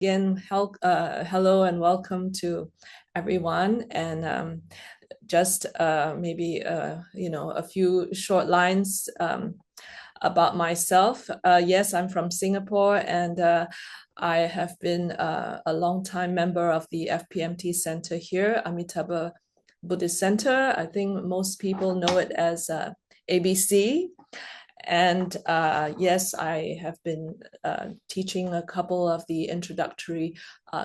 Again, hello and welcome to everyone. And just maybe a few short lines about myself. Yes, I'm from Singapore, and I have been a long-time member of the FPMT Center here, Amitabha Buddhist Center. I think most people know it as ABC. And yes, I have been teaching a couple of the introductory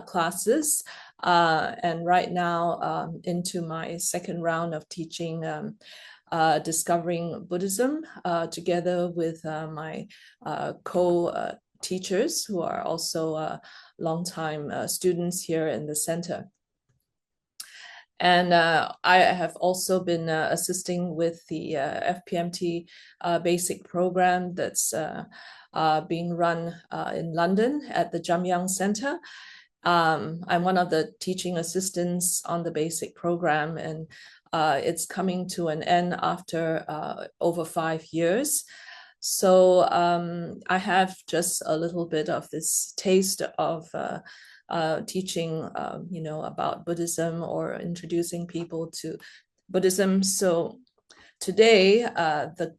classes. And right now, into my second round of teaching Discovering Buddhism, together with my co-teachers who are also longtime students here in the center. And I have also been assisting with the FPMT basic program that's being run in London at the Jamyang Center. I'm one of the teaching assistants on the basic program, and it's coming to an end after over 5 years. So I have just a little bit of this taste of teaching, about Buddhism or introducing people to Buddhism. So today, the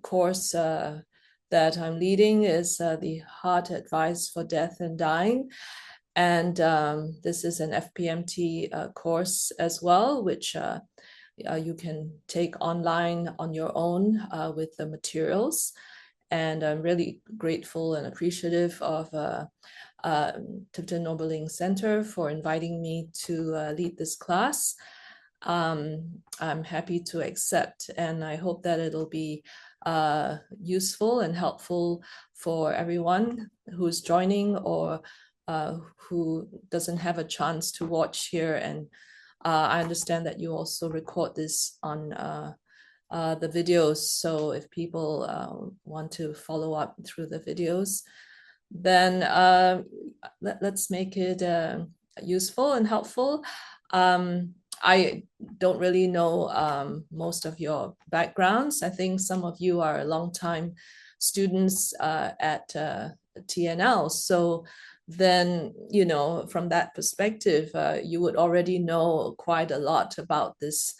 course that I'm leading is the Heart Advice for Death and Dying. And this is an FPMT course as well, which you can take online on your own with the materials. And I'm really grateful and appreciative of Tibetan Nobeling Center for inviting me to lead this class. I'm happy to accept, and I hope that it'll be useful and helpful for everyone who's joining or who doesn't have a chance to watch here. And I understand that you also record this on the videos. So if people want to follow up through the videos, then let's make it useful and helpful. I don't really know most of your backgrounds. I think some of you are longtime students at TNL. So then, from that perspective, you would already know quite a lot about this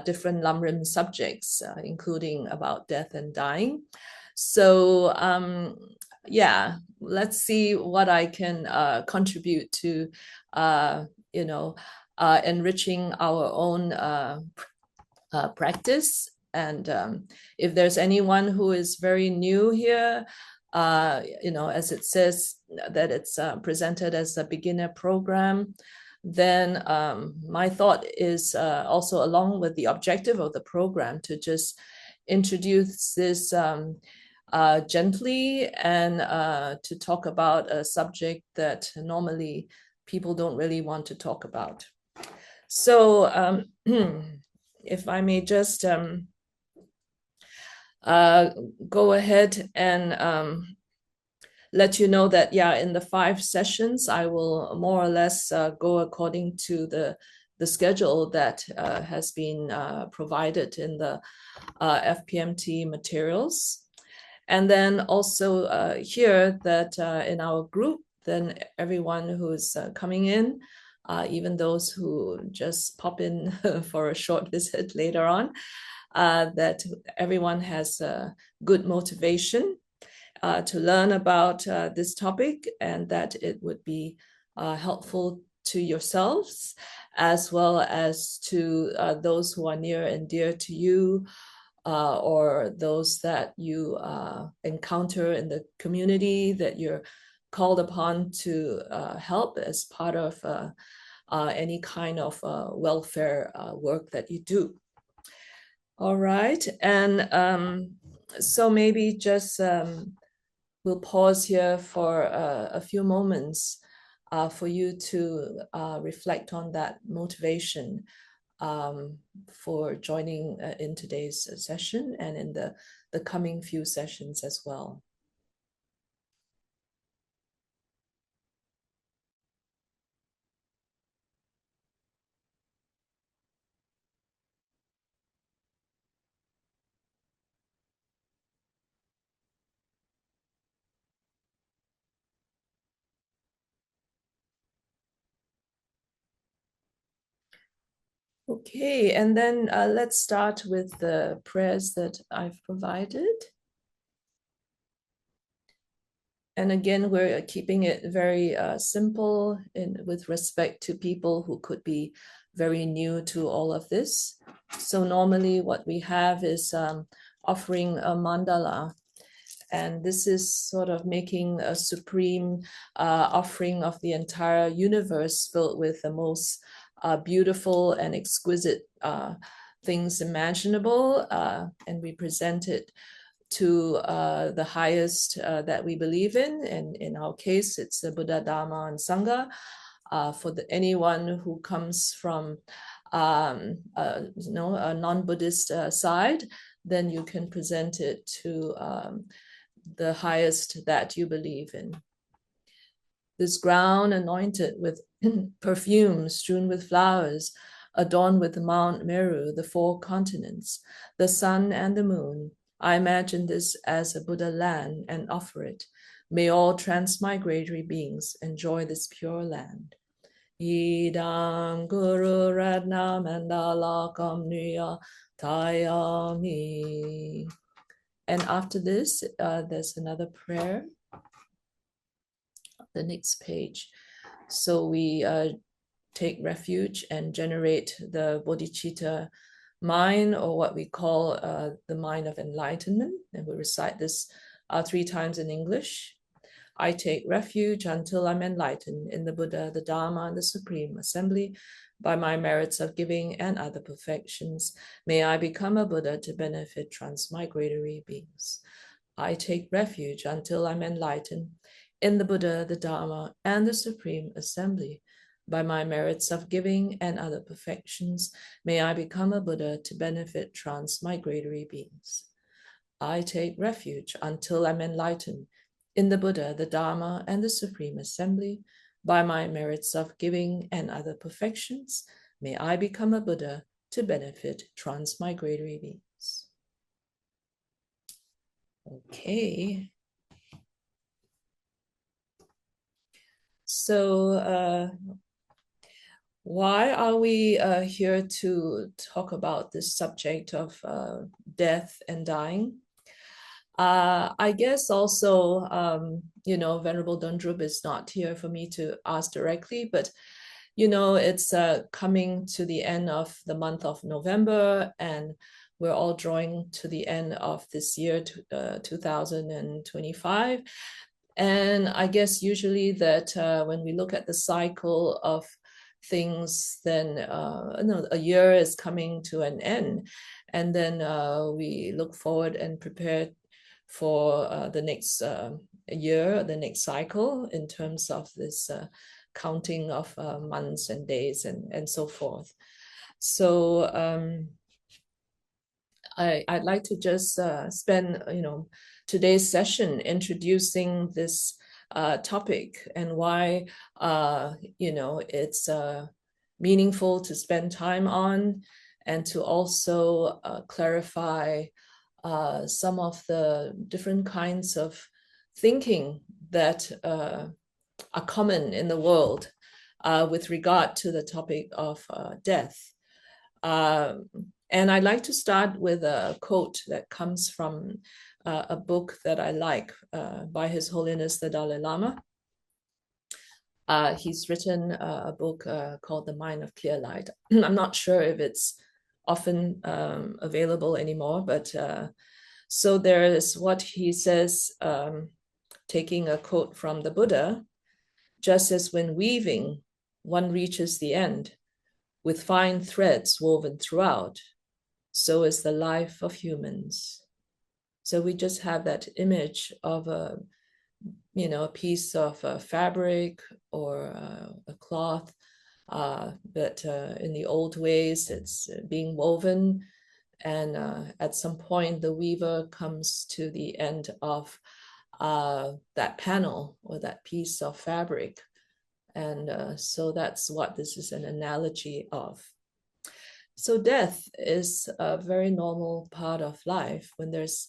different Lamrim subjects, including about death and dying. So yeah, let's see what I can contribute to, enriching our own practice. And if there's anyone who is very new here, as it says that it's presented as a beginner program, then my thought is also along with the objective of the program to just introduce this gently and to talk about a subject that normally people don't really want to talk about. So if I may just go ahead and let you know that, yeah, in the 5 sessions, I will more or less go according to the schedule that has been provided in the FPMT materials. And then also here that in our group, then everyone who's coming in, even those who just pop in for a short visit later on, that everyone has good motivation to learn about this topic, and that it would be helpful to yourselves as well as to those who are near and dear to you, or those that you encounter in the community that you're called upon to help as part of any kind of welfare work that you do. All right, and so maybe just we'll pause here for a few moments for you to reflect on that motivation for joining in today's session and in the coming few sessions as well. Okay, and then let's start with the prayers that I've provided. And again, we're keeping it very simple with respect to people who could be very new to all of this. So normally what we have is offering a mandala. And this is sort of making a supreme offering of the entire universe filled with the most beautiful and exquisite things imaginable. And we present it to the highest that we believe in. And in our case, it's the Buddha, Dharma, and Sangha. For anyone who comes from a non-Buddhist side, then you can present it to the highest that you believe in. This ground anointed with perfume strewn with flowers, adorned with Mount Meru, the 4 continents, the sun and the moon. I imagine this as a Buddha land and offer it. May all transmigratory beings enjoy this pure land. Idam Guru Ratna Mandalakam Nuya Tayami. And after this, there's another prayer, the next page. So we take refuge and generate the bodhicitta mind, or what we call the mind of enlightenment. And we recite this 3 times in English. I take refuge until I'm enlightened in the Buddha, the Dharma, and the Supreme Assembly by my merits of giving and other perfections. May I become a Buddha to benefit transmigratory beings. I take refuge until I'm enlightened in the Buddha, the Dharma, and the Supreme Assembly. By my merits of giving and other perfections, may I become a Buddha to benefit transmigratory beings. I take refuge until I'm enlightened in the Buddha, the Dharma, and the Supreme Assembly. By my merits of giving and other perfections, may I become a Buddha to benefit transmigratory beings. Okay. So why are we here to talk about this subject of death and dying? I guess also, Venerable Dondrup is not here for me to ask directly, but, it's coming to the end of the month of November, and we're all drawing to the end of this year, 2025. And I guess usually that when we look at the cycle of things, then a year is coming to an end. And then we look forward and prepare for the next year, the next cycle, in terms of this counting of months and days and so forth. So I'd like to just spend, today's session introducing this topic and why, it's meaningful to spend time on, and to also clarify some of the different kinds of thinking that are common in the world with regard to the topic of death. And I'd like to start with a quote that comes from a book that I like by His Holiness the Dalai Lama. He's written a book called The Mind of Clear Light. I'm not sure if it's often available anymore, but so there is what he says, taking a quote from the Buddha: just as when weaving, one reaches the end with fine threads woven throughout, so is the life of humans. So we just have that image of a piece of fabric or a cloth that in the old ways it's being woven, and at some point the weaver comes to the end of that panel or that piece of fabric. And so that's what this is an analogy of. So death is a very normal part of life. When there's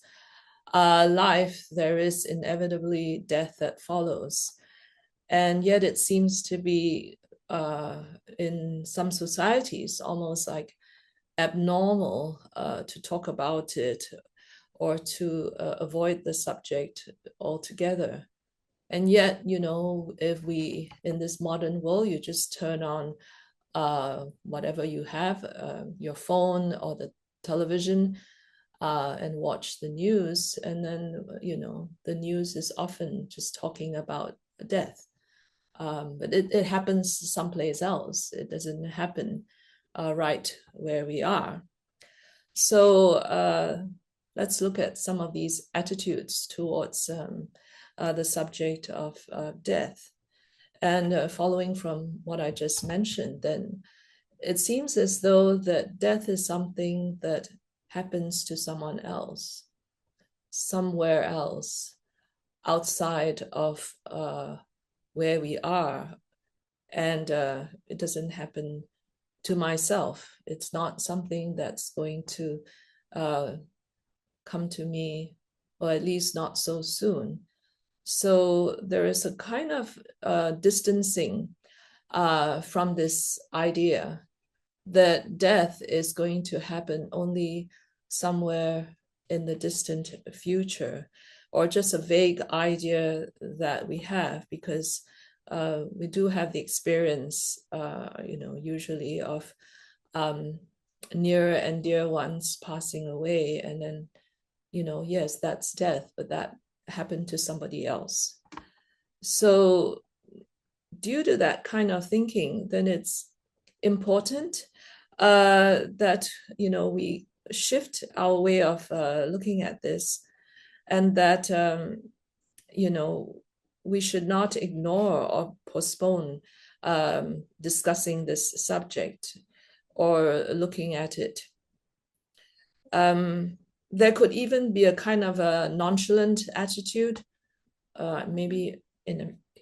life, there is inevitably death that follows. And yet it seems to be in some societies almost like abnormal to talk about it or to avoid the subject altogether. And yet, if we, in this modern world, you just turn on whatever you have, your phone or the television, and watch the news, and then, the news is often just talking about death. But it happens someplace else. It doesn't happen right where we are. So let's look at some of these attitudes towards the subject of death. And following from what I just mentioned, then it seems as though that death is something that happens to someone else, somewhere else, outside of where we are. And it doesn't happen to myself. It's not something that's going to come to me, or at least not so soon. So there is a kind of distancing from this idea that death is going to happen only somewhere in the distant future, or just a vague idea that we have, because we do have the experience, usually of near and dear ones passing away, and then, yes, that's death, but that happened to somebody else. So due to that kind of thinking, then it's important that, we shift our way of looking at this, and that, we should not ignore or postpone discussing this subject or looking at it. There could even be a kind of a nonchalant attitude, maybe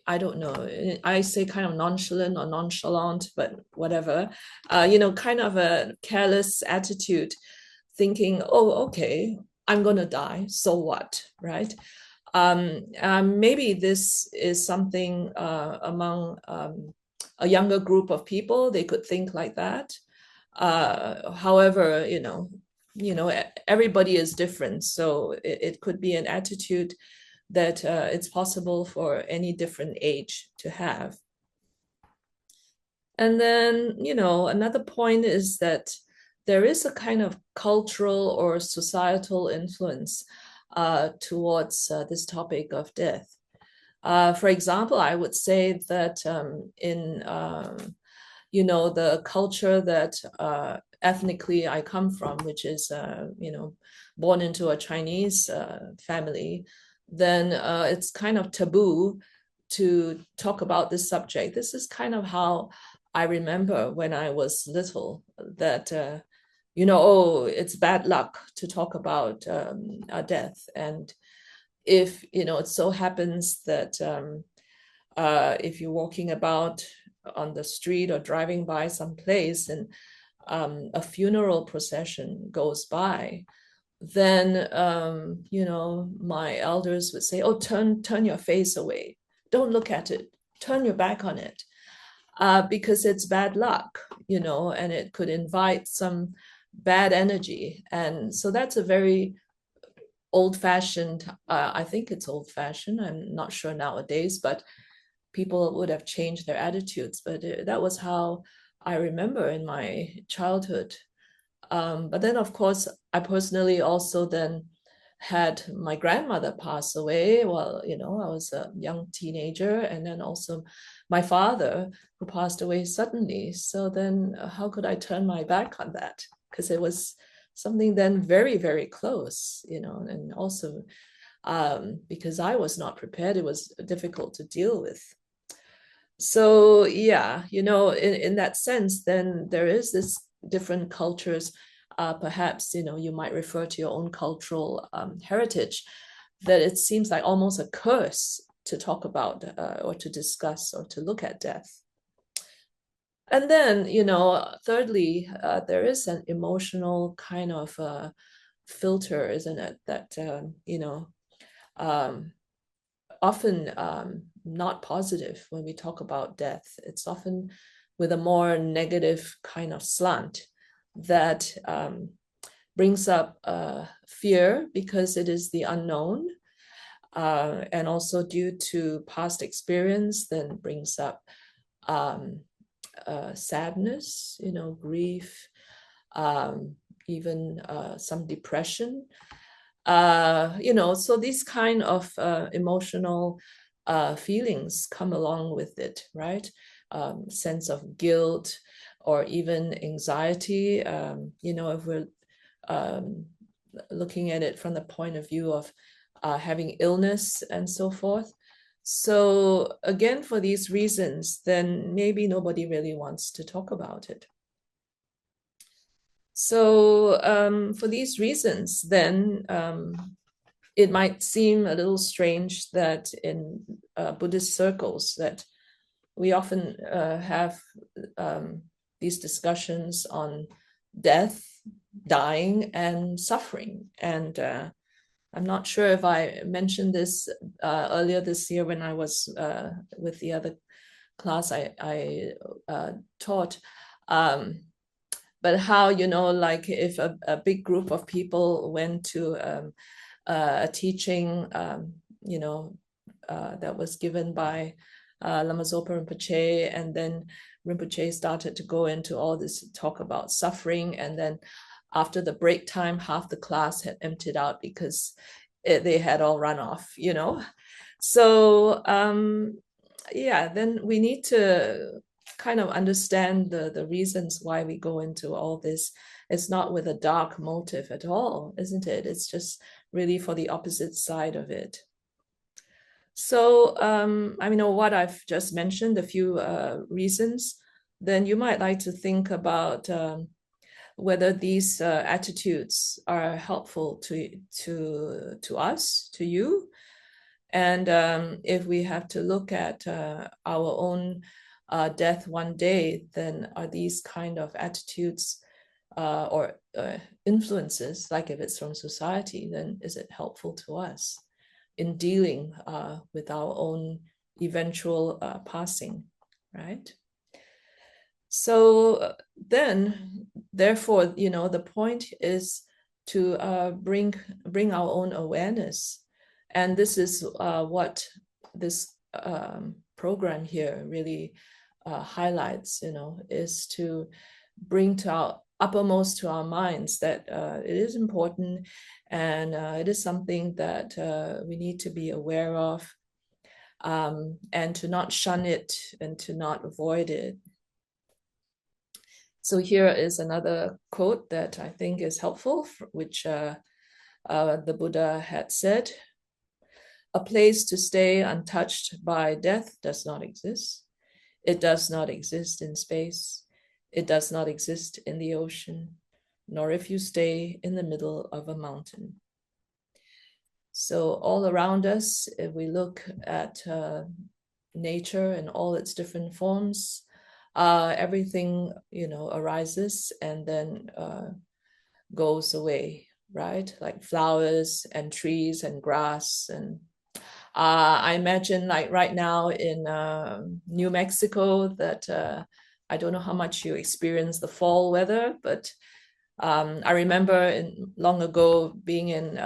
I don't know, I say kind of nonchalant or nonchalant, but whatever, kind of a careless attitude, thinking, oh, okay, I'm going to die, so what, right? Maybe this is something among a younger group of people. They could think like that. However, everybody is different, so it could be an attitude that it's possible for any different age to have. And then, another point is that there is a kind of cultural or societal influence towards this topic of death. For example, I would say that in the culture that ethnically I come from, which is born into a Chinese family, then it's kind of taboo to talk about this subject. This is kind of how I remember when I was little, that oh, it's bad luck to talk about a death. And if, it so happens that if you're walking about on the street or driving by some place and a funeral procession goes by, then, my elders would say, oh, turn your face away. Don't look at it. Turn your back on it. Because it's bad luck, and it could invite some bad energy. And so that's a very old-fashioned, I think it's old-fashioned, I'm not sure nowadays, but people would have changed their attitudes. But that was how I remember in my childhood. But then, of course, I personally also then had my grandmother pass away while, I was a young teenager, and then also my father, who passed away suddenly. So then how could I turn my back on that? Because it was something then very, very close, and also because I was not prepared, it was difficult to deal with. So yeah, in that sense, then there is this different cultures. Perhaps, you might refer to your own cultural heritage, that it seems like almost a curse to talk about or to discuss or to look at death. And then, thirdly, there is an emotional kind of filter, isn't it? That, often not positive when we talk about death. It's often with a more negative kind of slant that brings up fear because it is the unknown, and also due to past experience, then brings up sadness, grief, even some depression. So these kind of emotional feelings come along with it, right? Sense of guilt or even anxiety. If we're looking at it from the point of view of having illness and so forth. So again, for these reasons, then maybe nobody really wants to talk about it. So for these reasons, then it might seem a little strange that in Buddhist circles that we often have these discussions on death, dying, and suffering. And I'm not sure if I mentioned this earlier this year when I was with the other class I taught. But how, like if a big group of people went to a teaching, that was given by Lama Zopa Rinpoche, and then Rinpoche started to go into all this talk about suffering, and then after the break time, half the class had emptied out because they had all run off, So then we need to kind of understand the reasons why we go into all this. It's not with a dark motive at all, isn't it? It's just really for the opposite side of it. So, what I've just mentioned, a few reasons, then you might like to think about whether these attitudes are helpful to us, to you. And if we have to look at our own death one day, then are these kind of attitudes or influences, like if it's from society, then is it helpful to us in dealing with our own eventual passing, right? So then, therefore, the point is to bring our own awareness. And this is what this program here really highlights, is to bring to our uppermost to our minds that it is important, and it is something that we need to be aware of, and to not shun it and to not avoid it. So here is another quote that I think is helpful, which the Buddha had said: "A place to stay untouched by death does not exist. It does not exist in space. It does not exist in the ocean, nor if you stay in the middle of a mountain." So all around us, if we look at nature in all its different forms, everything, arises and then goes away, right? Like flowers and trees and grass. And I imagine, like right now in New Mexico, that I don't know how much you experience the fall weather, but I remember long ago being in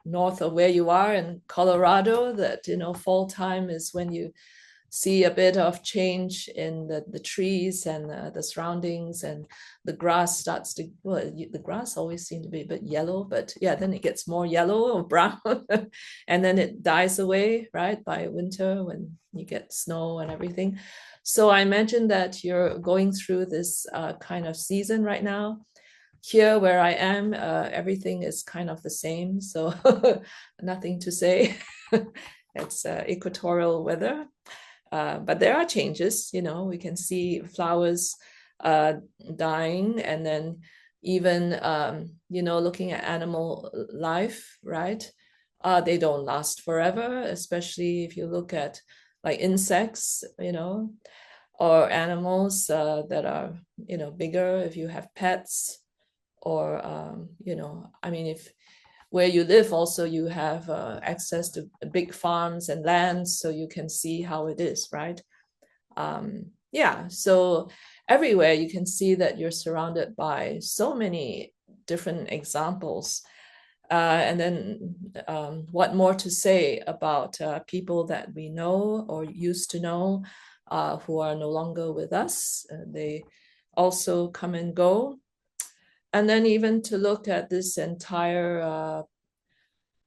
north of where you are in Colorado, that fall time is when you see a bit of change in the trees and the surroundings, and the grass starts to, the grass always seemed to be a bit yellow, but then it gets more yellow or brown and then it dies away, right, by winter when you get snow and everything. So I imagine that you're going through this kind of season right now. Here where I am, everything is kind of the same, so nothing to say. It's equatorial weather. But there are changes, we can see flowers dying, and then even, looking at animal life, right? They don't last forever, especially if you look at like insects, or animals that are, bigger, if you have pets, or, if where you live also you have access to big farms and lands, so you can see how it is, right? Yeah, so everywhere you can see that you're surrounded by so many different examples. And then what more to say about people that we know or used to know who are no longer with us? They also come and go. And then even to look at this entire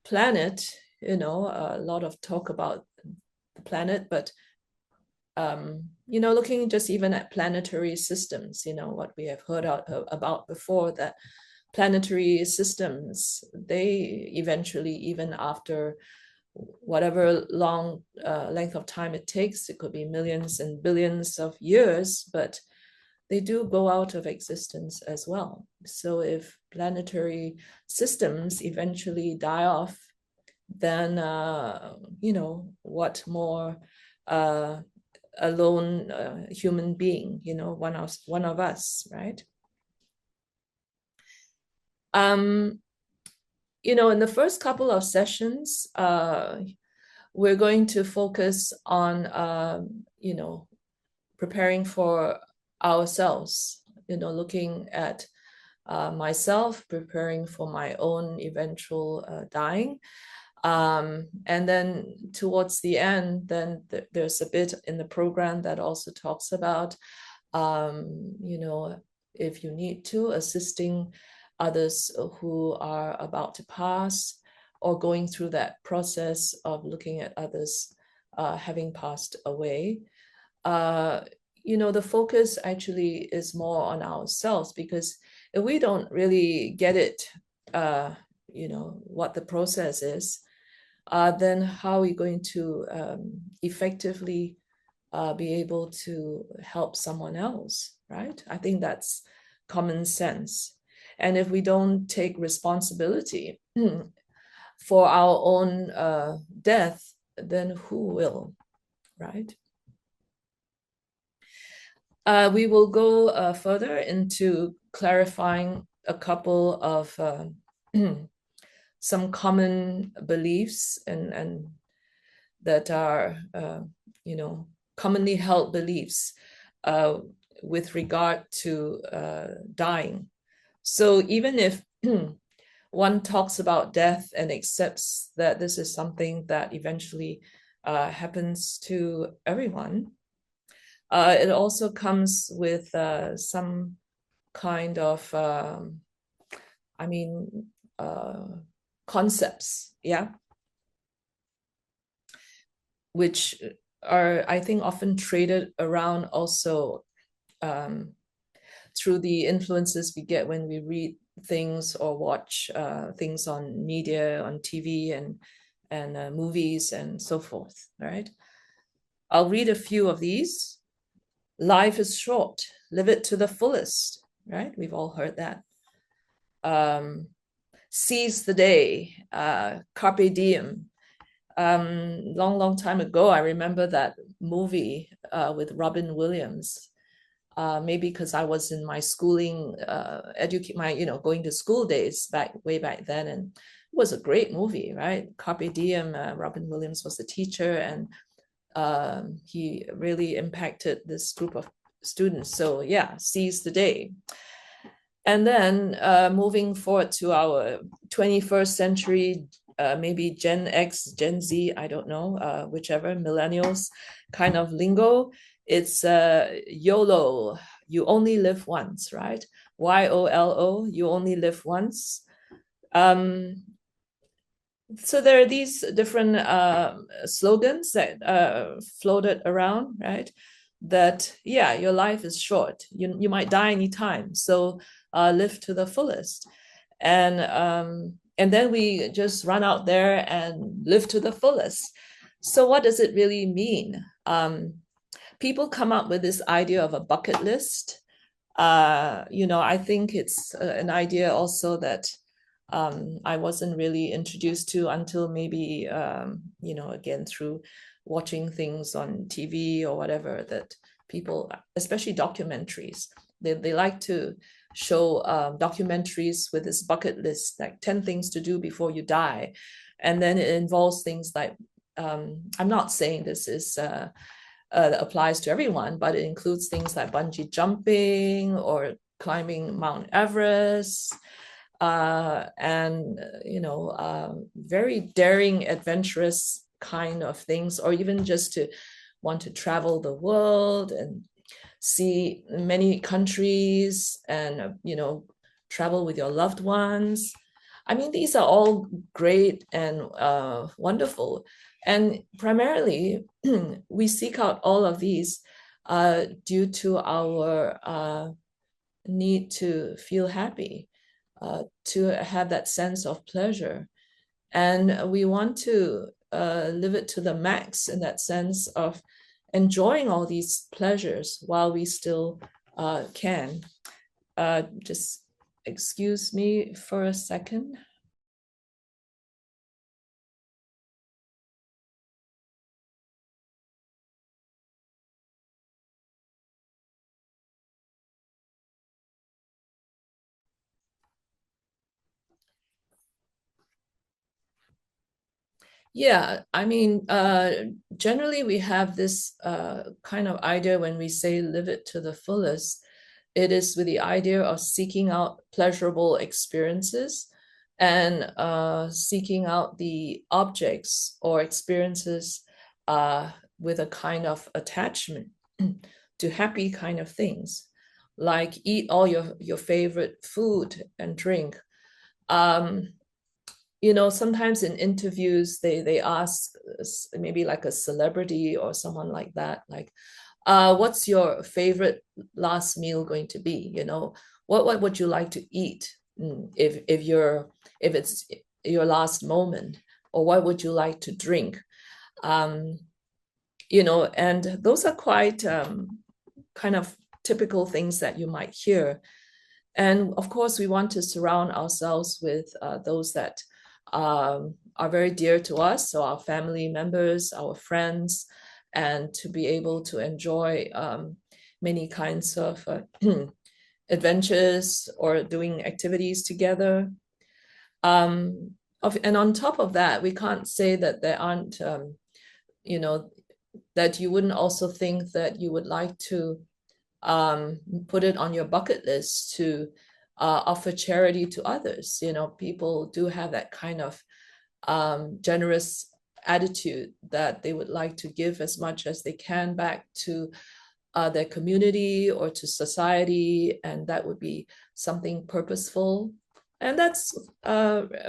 planet, you know, a lot of talk about the planet, but you know, looking just even at planetary systems, you know, what we have heard about before, that planetary systems, they eventually, even after whatever long length of time it takes, it could be millions and billions of years, but they do go out of existence as well. So if planetary systems eventually die off, then you know, what more a lone human being, you know, one of us, right? You know, in the first couple of sessions, we're going to focus on, you know, preparing for ourselves, you know, looking at myself, preparing for my own eventual dying. And then towards the end, then there's a bit in the program that also talks about, you know, if you need to, assisting others who are about to pass or going through that process of looking at others having passed away. You know, the focus actually is more on ourselves, because if we don't really get it, you know, what the process is, then how are we going to effectively be able to help someone else, right? I think that's common sense. And if we don't take responsibility for our own death, then who will, right? We will go further into clarifying a couple of some common beliefs and that are, you know, commonly held beliefs with regard to dying. So even if one talks about death and accepts that this is something that eventually happens to everyone, it also comes with some kind of, I mean, concepts, yeah, which are, I think, often traded around also through the influences we get when we read things or watch things on media, on TV and movies and so forth, right? I'll read a few of these. Life is short, live it to the fullest, right? We've all heard that. Seize the day, carpe diem. Long time ago, I remember that movie with Robin Williams. Maybe because I was in my schooling, going to school days way back then, and it was a great movie, right? Carpe Diem. Robin Williams was the teacher, and he really impacted this group of students. So yeah, seize the day. And then moving forward to our 21st century, maybe Gen X, Gen Z, I don't know, whichever, millennials kind of lingo. It's YOLO, you only live once, right? YOLO, you only live once. So there are these different slogans that floated around, right? That, yeah, your life is short. You might die anytime. So live to the fullest. And then we just run out there and live to the fullest. So what does it really mean? People come up with this idea of a bucket list. You know, I think it's an idea also that I wasn't really introduced to until maybe, you know, again, through watching things on TV or whatever, that people, especially documentaries, they like to show documentaries with this bucket list, like 10 things to do before you die. And then it involves things like, I'm not saying this is applies to everyone, but it includes things like bungee jumping or climbing Mount Everest, and very daring, adventurous kind of things, or even just to want to travel the world and see many countries and travel with your loved ones. I mean, these are all great and wonderful. And primarily, we seek out all of these due to our need to feel happy, to have that sense of pleasure. And we want to live it to the max in that sense of enjoying all these pleasures while we still can. Just excuse me for a second. Yeah, I mean, generally we have this kind of idea when we say live it to the fullest. It is with the idea of seeking out pleasurable experiences and seeking out the objects or experiences with a kind of attachment to happy kind of things, like eat all your favorite food and drink. Um, sometimes in interviews they ask maybe like a celebrity or someone like that, like, what's your favorite last meal going to be? What would you like to eat, if it's your last moment, or what would you like to drink? um, and those are quite kind of typical things that you might hear. And of course, we want to surround ourselves with those that are very dear to us, so our family members, our friends, and to be able to enjoy many kinds of adventures or doing activities together. And on top of that, we can't say that there aren't, that you wouldn't also think that you would like to put it on your bucket list to offer charity to others. People do have that kind of generous attitude that they would like to give as much as they can back to their community or to society, and that would be something purposeful. And that's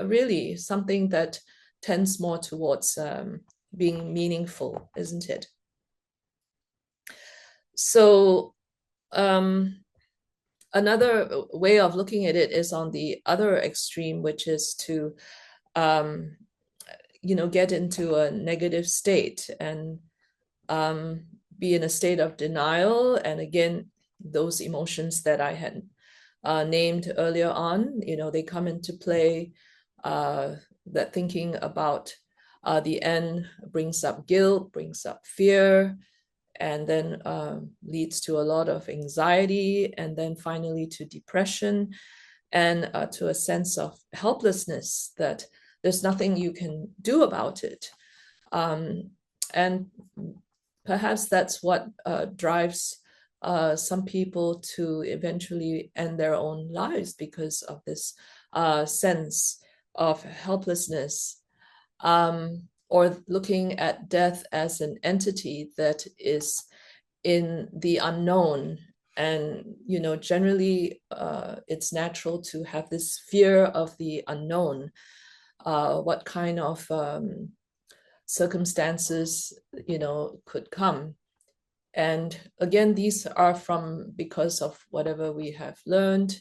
really something that tends more towards being meaningful, isn't it? So another way of looking at it is on the other extreme, which is to get into a negative state and be in a state of denial. And again, those emotions that I had named earlier on, they come into play. That thinking about the end brings up guilt, brings up fear, and then leads to a lot of anxiety, and then finally to depression, and to a sense of helplessness that there's nothing you can do about it. And perhaps that's what drives some people to eventually end their own lives, because of this sense of helplessness, or looking at death as an entity that is in the unknown. And generally it's natural to have this fear of the unknown, what kind of circumstances could come. And again, these are because of whatever we have learned,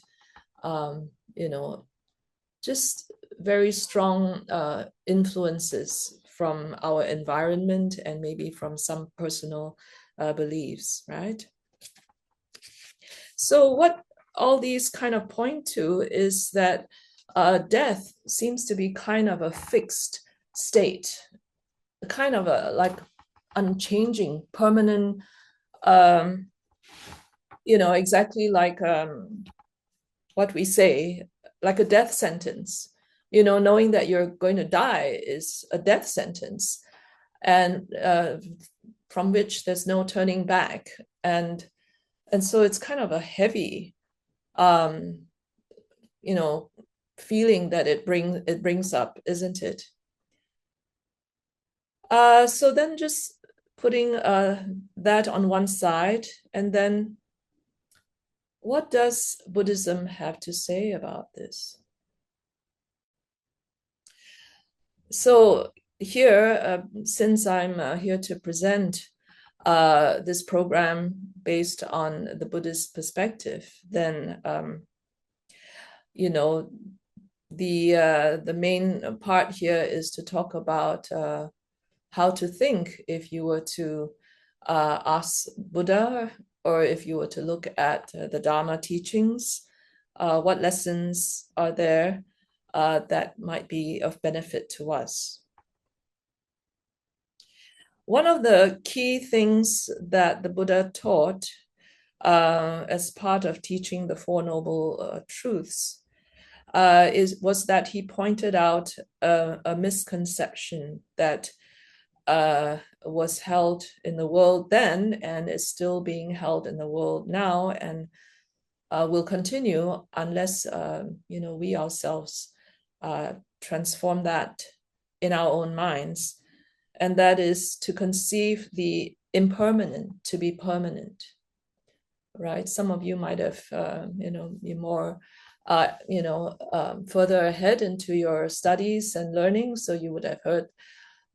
just very strong influences from our environment and maybe from some personal beliefs, right? So what all these kind of point to is that death seems to be kind of a fixed state, kind of a like unchanging, permanent exactly like what we say, like a death sentence. Knowing that you're going to die is a death sentence, and from which there's no turning back. And so it's kind of a heavy, um, feeling that it brings up, isn't it? So then just putting that on one side, and then what does Buddhism have to say about this? So here, since I'm here to present this program based on the Buddhist perspective, then you know the main part here is to talk about how to think if you were to ask Buddha, or if you were to look at the Dharma teachings, what lessons are there that might be of benefit to us. One of the key things that the Buddha taught as part of teaching the Four Noble Truths was that he pointed out a misconception that was held in the world then and is still being held in the world now, and will continue unless we ourselves transform that in our own minds. And that is to conceive the impermanent to be permanent, right? Some of you might have, be more, further ahead into your studies and learning. So you would have heard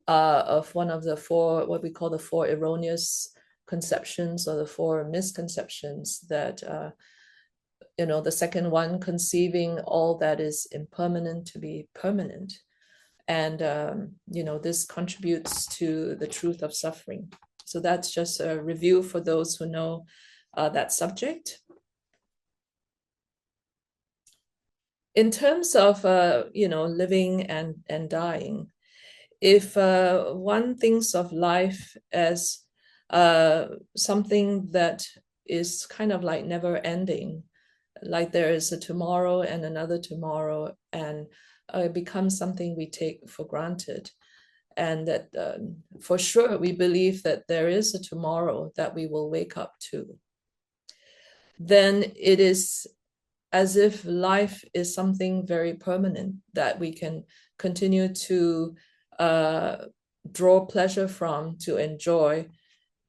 of one of the four, what we call the four erroneous conceptions, or the four misconceptions that, the second one, conceiving all that is impermanent to be permanent. And, this contributes to the truth of suffering. So that's just a review for those who know that subject. In terms of, living and dying, if one thinks of life as something that is kind of like never ending, like there is a tomorrow and another tomorrow, and it becomes something we take for granted. And that for sure we believe that there is a tomorrow that we will wake up to. Then it is as if life is something very permanent that we can continue to draw pleasure from, to enjoy,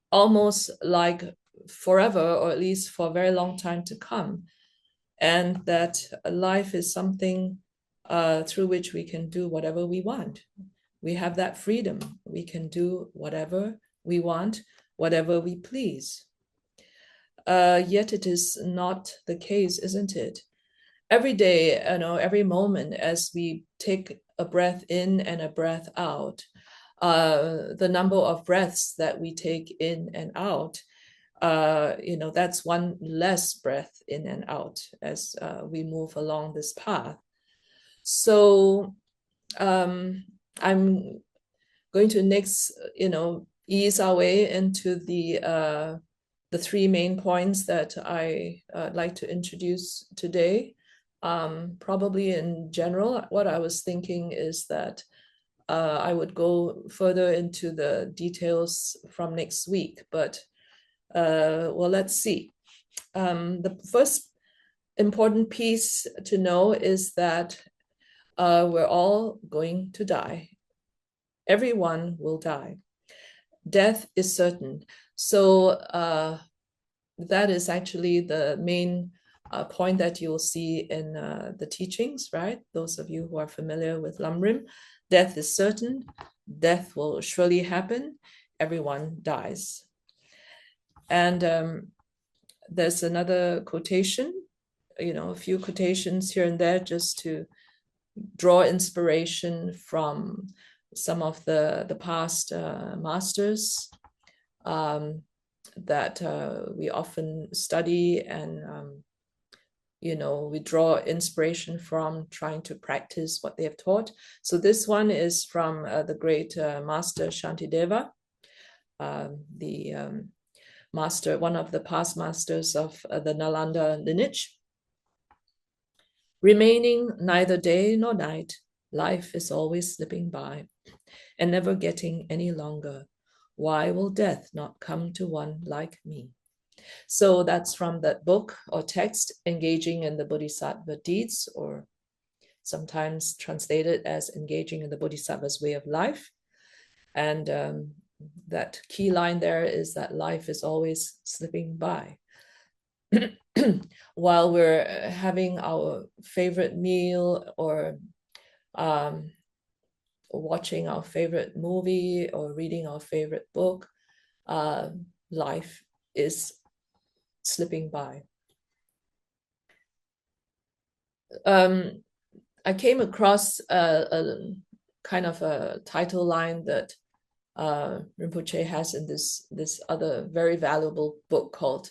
almost like forever, or at least for a very long time to come. And that life is something through which we can do whatever we want. We have that freedom. We can do whatever we want, whatever we please. Yet it is not the case, isn't it? Every day, every moment, as we take a breath in and a breath out, the number of breaths that we take in and out, that's one less breath in and out as we move along this path. So I'm going to next, ease our way into the three main points that I like to introduce today. Probably in general, what I was thinking is that I would go further into the details from next week, but well, let's see. The first important piece to know is that we're all going to die. Everyone will die. Death is certain. So that is actually the main point that you'll see in the teachings, right? Those of you who are familiar with Lamrim, death is certain. Death will surely happen. Everyone dies. And there's another quotation, a few quotations here and there, just to draw inspiration from some of the past masters that we often study, and we draw inspiration from, trying to practice what they have taught. So this one is from the great master Shantideva, the master, one of the past masters of the Nalanda lineage. Remaining neither day nor night, life is always slipping by and never getting any longer. Why will death not come to one like me? So that's from that book or text, Engaging in the Bodhisattva Deeds, or sometimes translated as Engaging in the Bodhisattva's Way of Life. And that key line there is that life is always slipping by. While we're having our favorite meal or watching our favorite movie or reading our favorite book, life is slipping by. I came across a kind of a title line that Rinpoche has in this other very valuable book called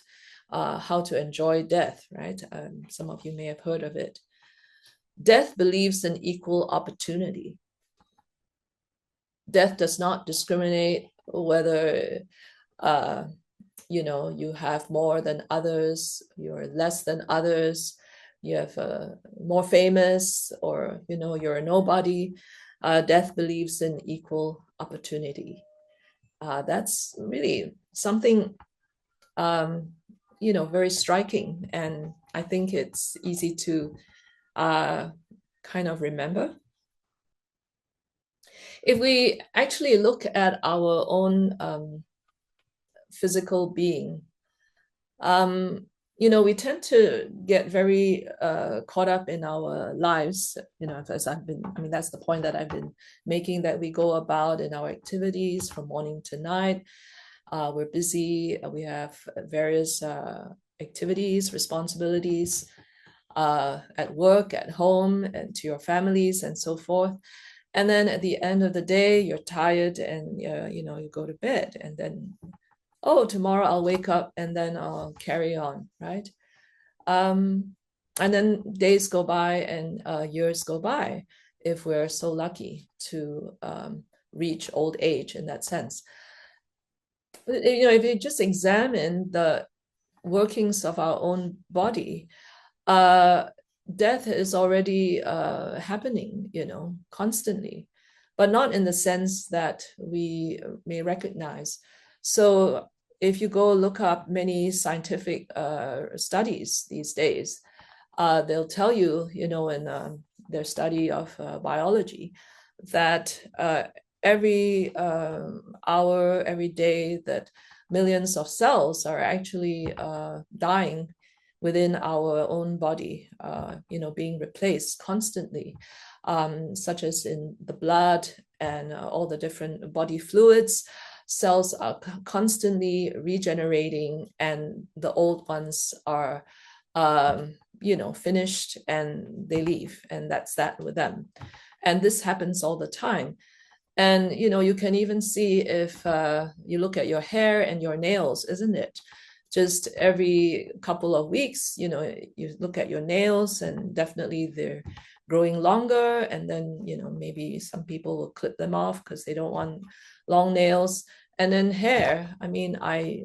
How to Enjoy Death, right? Some of you may have heard of it. Death believes in equal opportunity. Death does not discriminate whether you have more than others, you're less than others, you have more famous, or you're a nobody. Death believes in equal opportunity. That's really something very striking, and I think it's easy to kind of remember. If we actually look at our own physical being, we tend to get very caught up in our lives, as that's the point that I've been making, that we go about in our activities from morning to night. We're busy, we have various activities, responsibilities at work, at home, and to your families, and so forth. And then at the end of the day, you're tired and you go to bed, and then tomorrow I'll wake up and then I'll carry on, right? And then days go by and years go by if we're so lucky to reach old age in that sense. If you just examine the workings of our own body, death is already happening, constantly, but not in the sense that we may recognize. So if you go look up many scientific studies these days, they'll tell you, in their study of biology, that every hour, every day, that millions of cells are actually dying within our own body, being replaced constantly, such as in the blood and all the different body fluids. Cells are constantly regenerating, and the old ones are, finished and they leave, and that's that with them. And this happens all the time. And, you can even see if you look at your hair and your nails, isn't it? Just every couple of weeks, you look at your nails and definitely they're growing longer. And then, maybe some people will clip them off because they don't want long nails. And then hair, I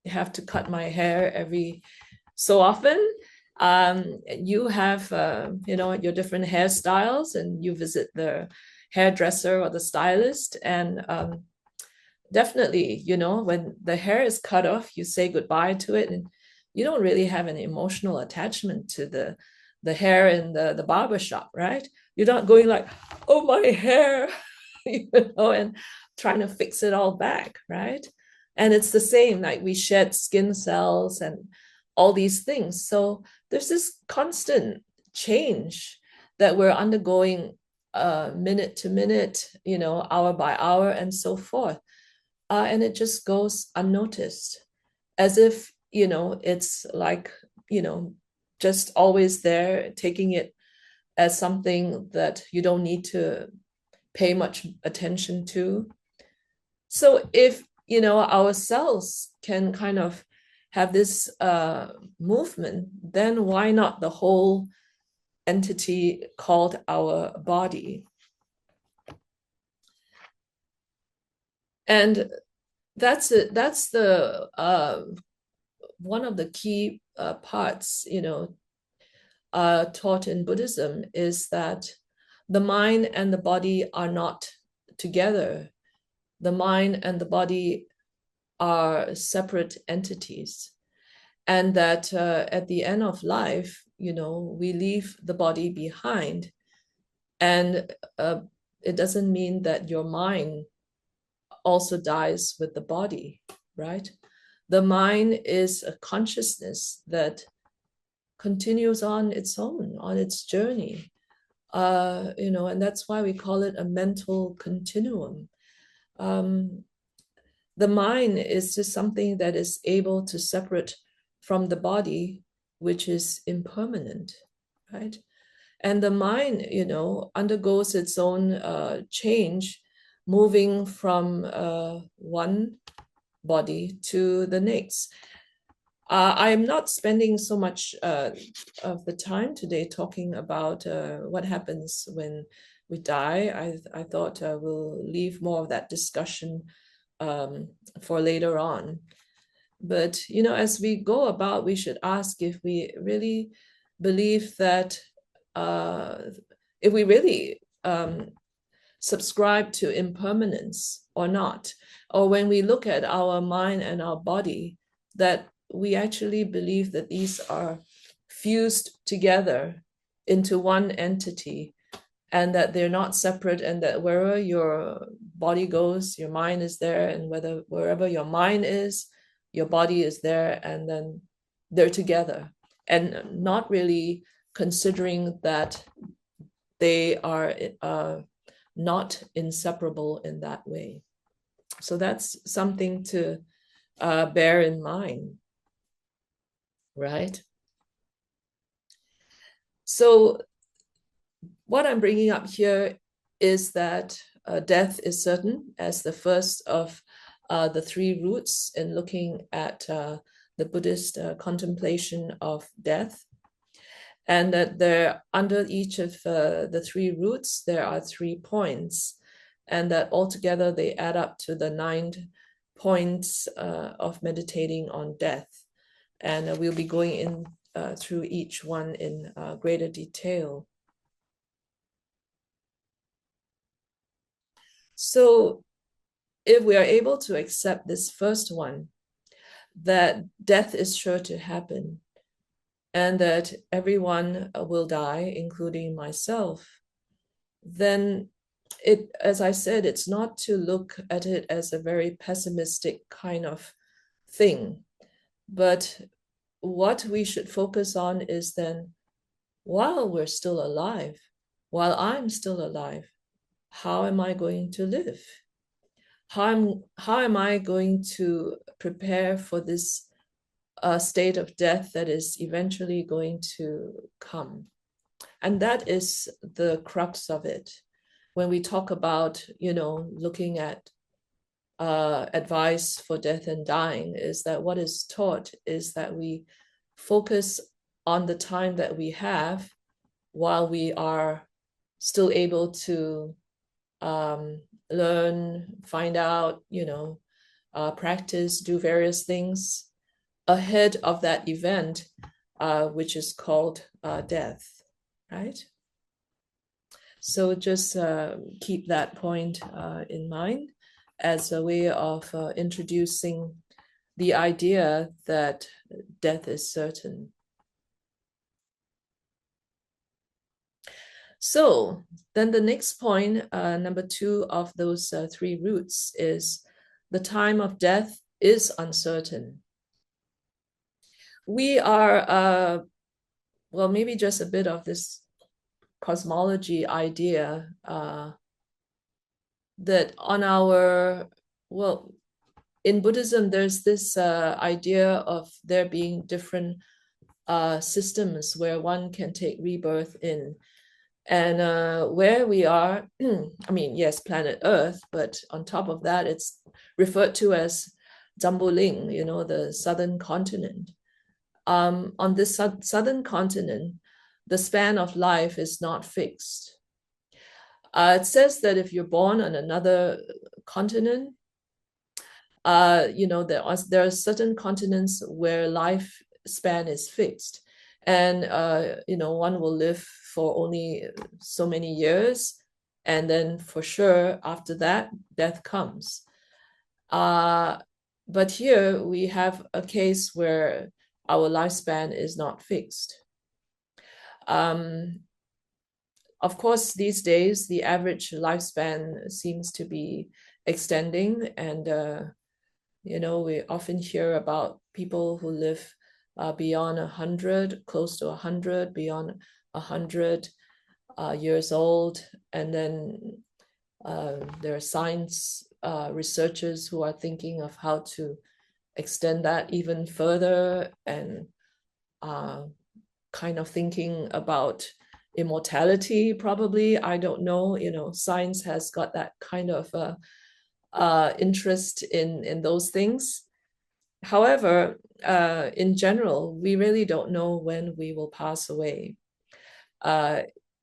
have to cut my hair every so often. You have, your different hairstyles, and you visit the hairdresser or the stylist, and definitely, when the hair is cut off, you say goodbye to it, and you don't really have an emotional attachment to the hair in the barber shop, right? You're not going like, oh, my hair, and trying to fix it all back, right? And it's the same, like we shed skin cells and all these things. So there's this constant change that we're undergoing minute to minute, hour by hour, and so forth. And it just goes unnoticed, as if, it's like, just always there, taking it as something that you don't need to pay much attention to. So if, our cells can kind of have this movement, then why not the whole entity called our body? And that's it. That's the one of the key parts, taught in Buddhism, is that the mind and the body are not together. The mind and the body are separate entities, and that at the end of life, we leave the body behind, and it doesn't mean that your mind also dies with the body, right? The mind is a consciousness that continues on its own, on its journey. And that's why we call it a mental continuum. The mind is just something that is able to separate from the body, which is impermanent, right? And the mind, undergoes its own change, moving from one body to the next. I'm not spending so much of the time today talking about what happens when we die. I thought we'll leave more of that discussion for later on. But, as we go about, we should ask if we really believe that, if we really subscribe to impermanence or not, or when we look at our mind and our body, that we actually believe that these are fused together into one entity, and that they're not separate, and that wherever your body goes, your mind is there, and wherever your mind is, your body is there, and then they're together, and not really considering that they are not inseparable in that way. So that's something to bear in mind, right? So what I'm bringing up here is that death is certain as the first of the three roots in looking at the Buddhist contemplation of death. And that there, under each of the three roots, there are 3 points, and that altogether they add up to the 9 points of meditating on death. And we'll be going in through each one in greater detail. So if we are able to accept this first one, that death is sure to happen, and that everyone will die, including myself, then as I said, it's not to look at it as a very pessimistic kind of thing, but what we should focus on is then, while we're still alive, while I'm still alive, how am I going to live? How am I going to prepare for this state of death that is eventually going to come? And that is the crux of it. When we talk about, looking at advice for death and dying, is that what is taught is that we focus on the time that we have while we are still able to learn, find out, practice, do various things ahead of that event, which is called death, right? So just keep that point in mind as a way of introducing the idea that death is certain. So then the next point, number 2 of those 3 roots, is the time of death is uncertain. We are, well, maybe just a bit of this cosmology idea that on well, in Buddhism, there's this idea of there being different systems where one can take rebirth in. And where we are, I mean, yes, planet Earth, but on top of that, it's referred to as Zambuling, the southern continent. On this southern continent, the span of life is not fixed. It says that if you're born on another continent, there are certain continents where lifespan is fixed, and one will live for only so many years, and then for sure after that death comes. But here we have a case where our lifespan is not fixed. Of course, these days the average lifespan seems to be extending, and we often hear about people who live beyond 100, close to 100, beyond 100 years old. And then there are science researchers who are thinking of how to extend that even further, and kind of thinking about immortality, probably. I don't know. Science has got that kind of interest in those things. However, in general, we really don't know when we will pass away.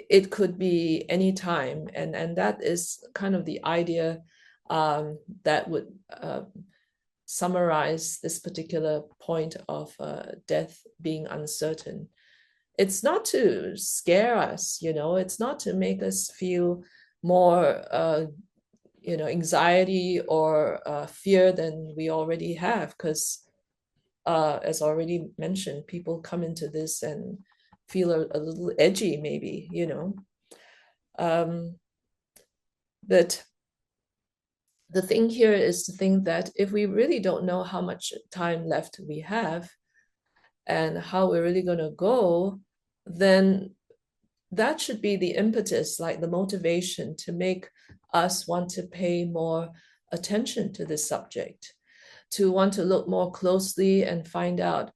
It could be any time, and that is kind of the idea that would summarize this particular point of death being uncertain. It's not to scare us, it's not to make us feel more anxiety or fear than we already have, because as already mentioned, people come into this and feel a little edgy, maybe, but the thing here is to think that if we really don't know how much time left we have and how we're really going to go, then that should be the impetus, like the motivation to make us want to pay more attention to this subject, to want to look more closely and find out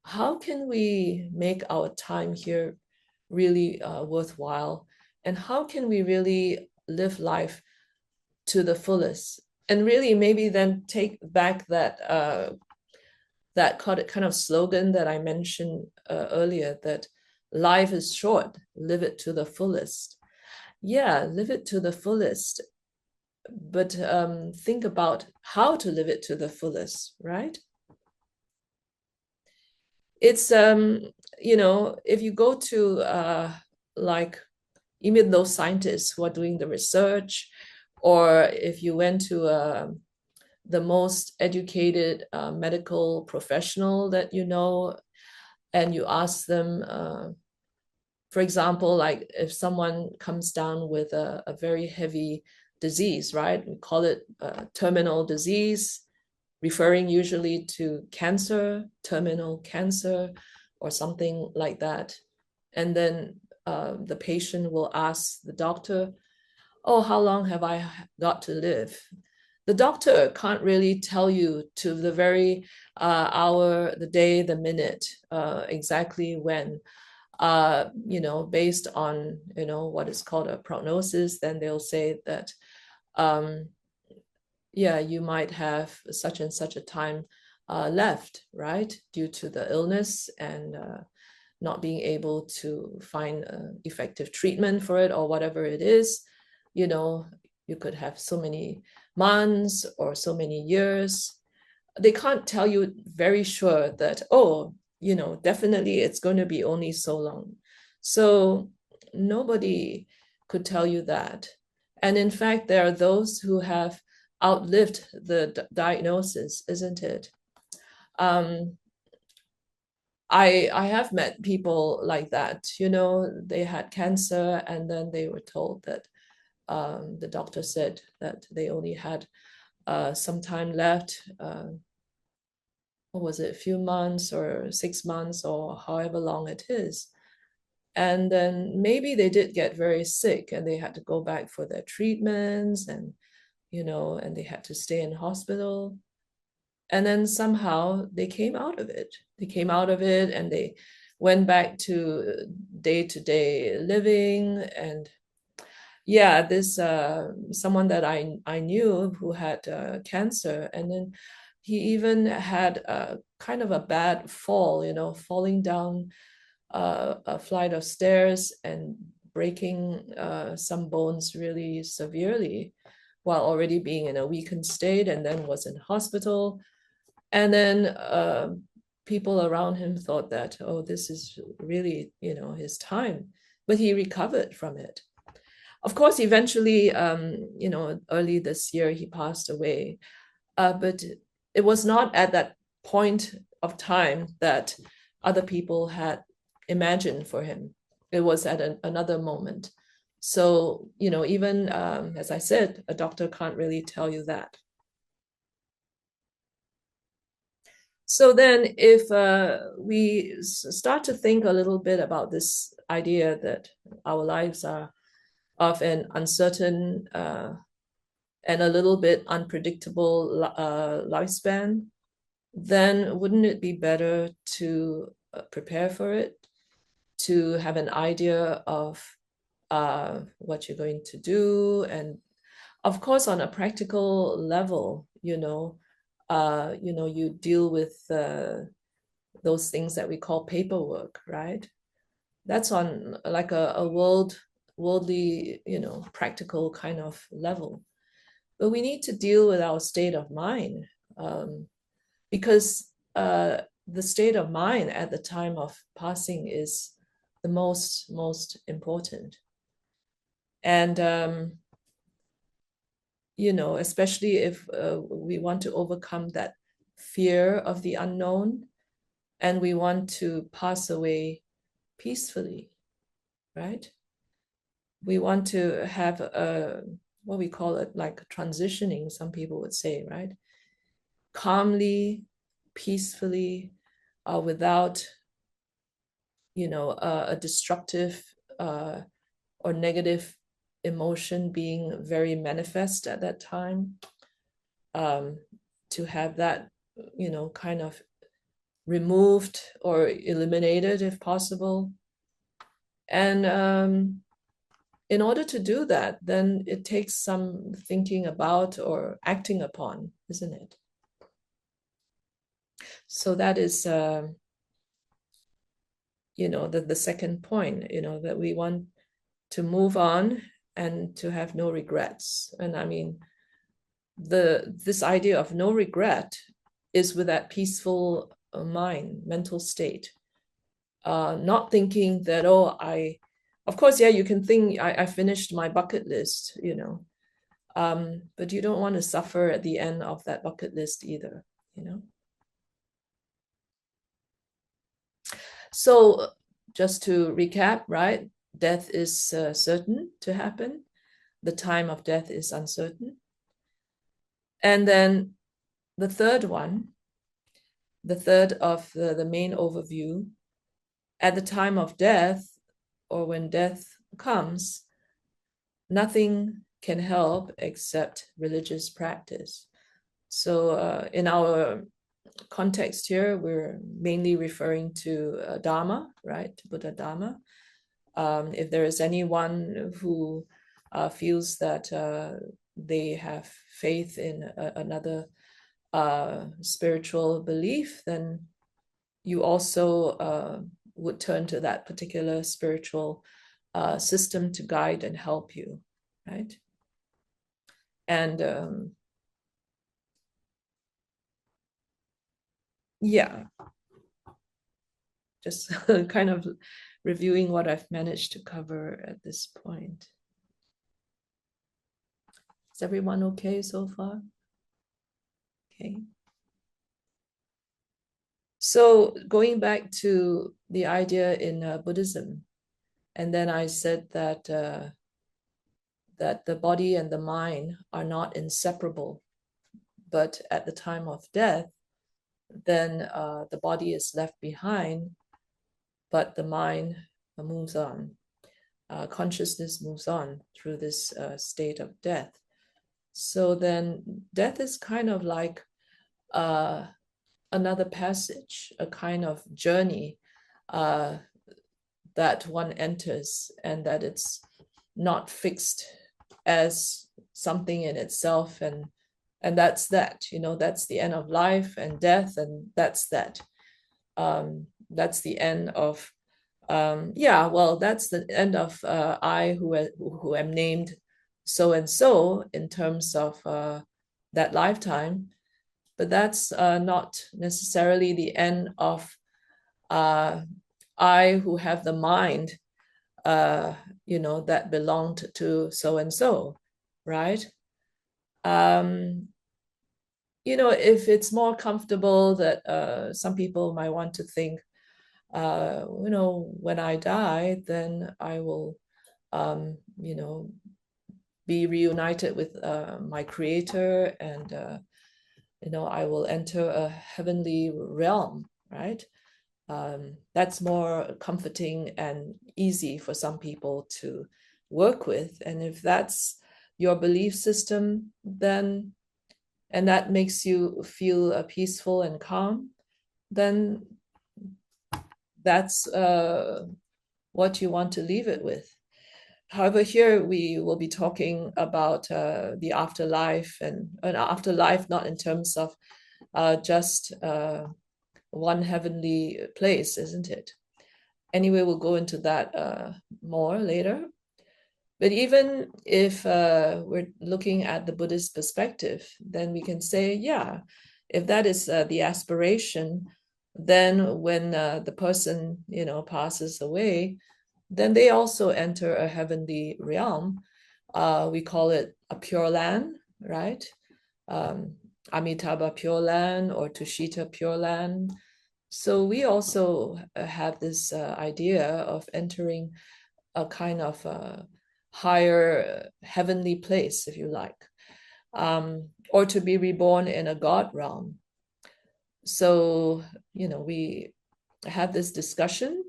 how can we make our time here really worthwhile, and how can we really live life to the fullest, and really maybe then take back that kind of slogan that I mentioned earlier, that life is short, live it to the fullest. Yeah, live it to the fullest, but think about how to live it to the fullest, right? It's if you go to like even those scientists who are doing the research, or if you went to the most educated medical professional that and you ask them, for example, like if someone comes down with a very heavy disease, right? We call it terminal disease, referring usually to cancer, terminal cancer, or something like that. And then the patient will ask the doctor, oh, how long have I got to live? The doctor can't really tell you to the very hour, the day, the minute, exactly when. Based on what is called a prognosis, then they'll say that yeah, you might have such and such a time left, right, due to the illness and not being able to find effective treatment for it or whatever it is. You could have so many months or so many years. They can't tell you very sure that, oh, definitely it's going to be only so long. So nobody could tell you that. And in fact, there are those who have outlived the diagnosis, isn't it? I have met people like that. They had cancer, and then they were told that the doctor said that they only had some time left. What was it, a few months or 6 months or however long it is. And then maybe they did get very sick and they had to go back for their treatments, and and they had to stay in hospital. And then somehow they came out of it. They came out of it and they went back to day-to-day living. And yeah, this someone that I knew who had cancer, and then he even had a kind of a bad fall, falling down a flight of stairs and breaking some bones really severely. while already being in a weakened state, and then was in hospital. And then people around him thought that, oh, this is really, his time. But he recovered from it. Of course, eventually, early this year, he passed away. But it was not at that point of time that other people had imagined for him. It was at another moment. So, even as I said, a doctor can't really tell you that. So then if we start to think a little bit about this idea that our lives are of an uncertain and a little bit unpredictable lifespan, then wouldn't it be better to prepare for it, to have an idea of what you're going to do? And of course, on a practical level, you deal with those things that we call paperwork, right? That's on like a worldly, practical kind of level. But we need to deal with our state of mind, because the state of mind at the time of passing is the most important. And especially if we want to overcome that fear of the unknown, and we want to pass away peacefully, right? We want to have what we call it, like transitioning, some people would say, right? Calmly, peacefully, without, a destructive or negative emotion being very manifest at that time. To have that, kind of removed or eliminated if possible. And in order to do that, then it takes some thinking about or acting upon, isn't it? So that is, the second point, that we want to move on and to have no regrets. And I mean, this idea of no regret is with that peaceful mind, mental state. Not thinking that, of course, yeah, you can think I finished my bucket list, but you don't want to suffer at the end of that bucket list either, So just to recap, right? Death is certain to happen. The time of death is uncertain. And then the third one, the third of the main overview, at the time of death, or when death comes, nothing can help except religious practice. So in our context here, we're mainly referring to Dharma, right? To Buddha Dharma. If there is anyone who feels that they have faith in another spiritual belief, then you also would turn to that particular spiritual system to guide and help you, right? And yeah, just kind of reviewing what I've managed to cover at this point. Is everyone okay so far? Okay. So going back to the idea in Buddhism, and then I said that that the body and the mind are not inseparable, but at the time of death, then the body is left behind, but the mind moves on. Consciousness moves on through this state of death. So then death is kind of like another passage, a kind of journey that one enters, and that it's not fixed as something in itself, and that's that, that's the end of life and death, and that's that. That's the end of that's the end of I who am named so and so in terms of that lifetime, but that's not necessarily the end of I who have the mind, that belonged to so and so, right? If it's more comfortable that some people might want to think, when I die, then I will, be reunited with my creator, and I will enter a heavenly realm, right? That's more comforting and easy for some people to work with. And if that's your belief system, then, and that makes you feel peaceful and calm, then that's what you want to leave it with. However, here we will be talking about the afterlife, and an afterlife not in terms of just one heavenly place, isn't it? Anyway, we'll go into that more later. But even if we're looking at the Buddhist perspective, then we can say, yeah, if that is the aspiration, then when the person, passes away, then they also enter a heavenly realm. We call it a pure land, right? Amitabha Pure Land or Tushita Pure Land. So we also have this idea of entering a kind of higher heavenly place, if you like, or to be reborn in a God realm. So, we have this discussion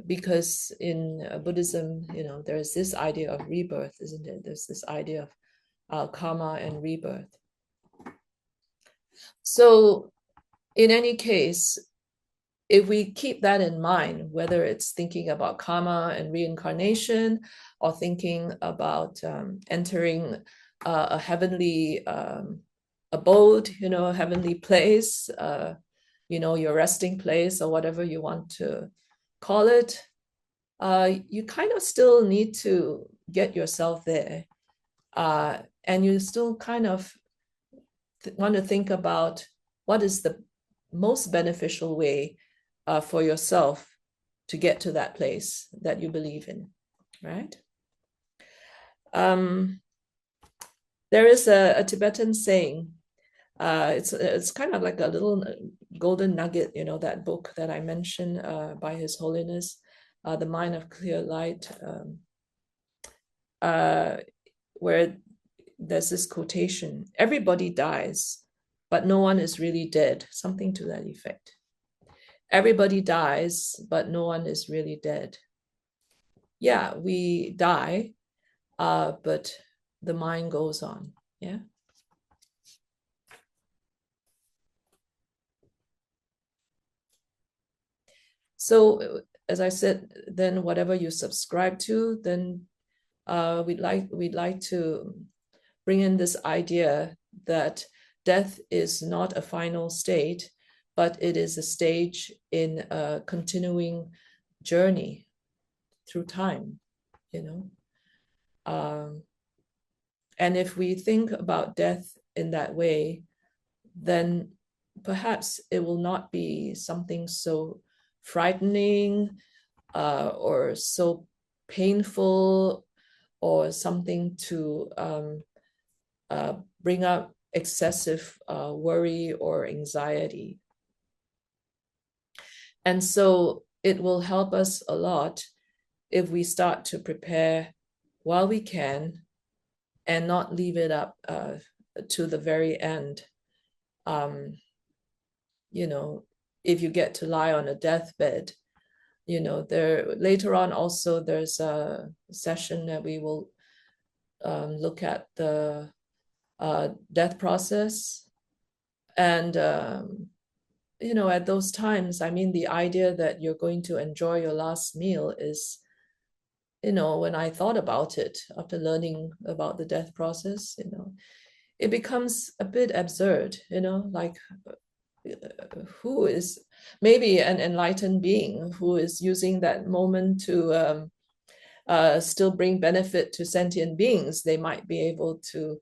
because in Buddhism, there's this idea of rebirth, isn't it? There's this idea of karma and rebirth. So in any case, if we keep that in mind, whether it's thinking about karma and reincarnation, or thinking about entering a heavenly abode, a heavenly place, your resting place, or whatever you want to call it, you kind of still need to get yourself there. And you still kind of want to think about what is the most beneficial way for yourself to get to that place that you believe in, right? There is a Tibetan saying, it's kind of like a little golden nugget, that book that I mentioned by His Holiness, The Mind of Clear Light, where there's this quotation: everybody dies, but no one is really dead, something to that effect. Everybody dies, but no one is really dead. Yeah, we die, but the mind goes on. Yeah. So as I said, then whatever you subscribe to, then we'd like to bring in this idea that death is not a final state, but it is a stage in a continuing journey through time, and if we think about death in that way, then perhaps it will not be something so frightening or so painful, or something to bring up excessive worry or anxiety. And so it will help us a lot if we start to prepare while we can and not leave it up to the very end. If you get to lie on a deathbed, there later on also there's a session that we will look at the death process. And at those times, I mean, the idea that you're going to enjoy your last meal is, when I thought about it after learning about the death process, it becomes a bit absurd, like who is maybe an enlightened being who is using that moment to still bring benefit to sentient beings, they might be able to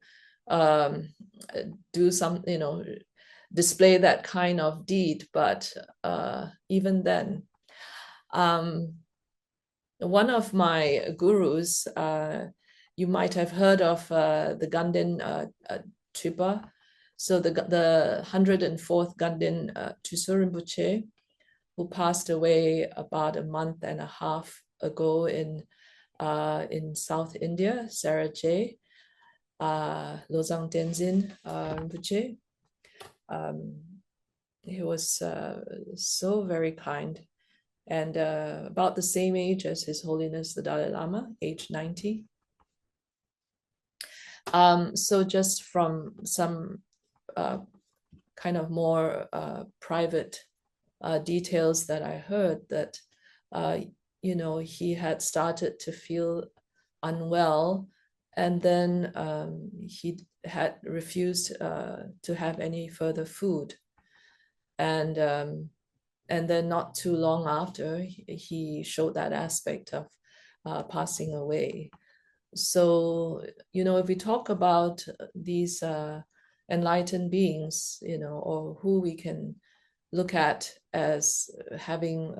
do some, display that kind of deed. But even then, one of my gurus, you might have heard of the Ganden Chipa. So the 104th Ganden Tsultrim Rinpoche, who passed away about a month and a half ago in South India, Sarajay, Losang Tenzin Rinpoche. He was so very kind, and about the same age as His Holiness the Dalai Lama, age 90. So just from some kind of more private details that I heard, that he had started to feel unwell, and then he had refused to have any further food, and then not too long after, he showed that aspect of passing away. So if we talk about these enlightened beings, or who we can look at as having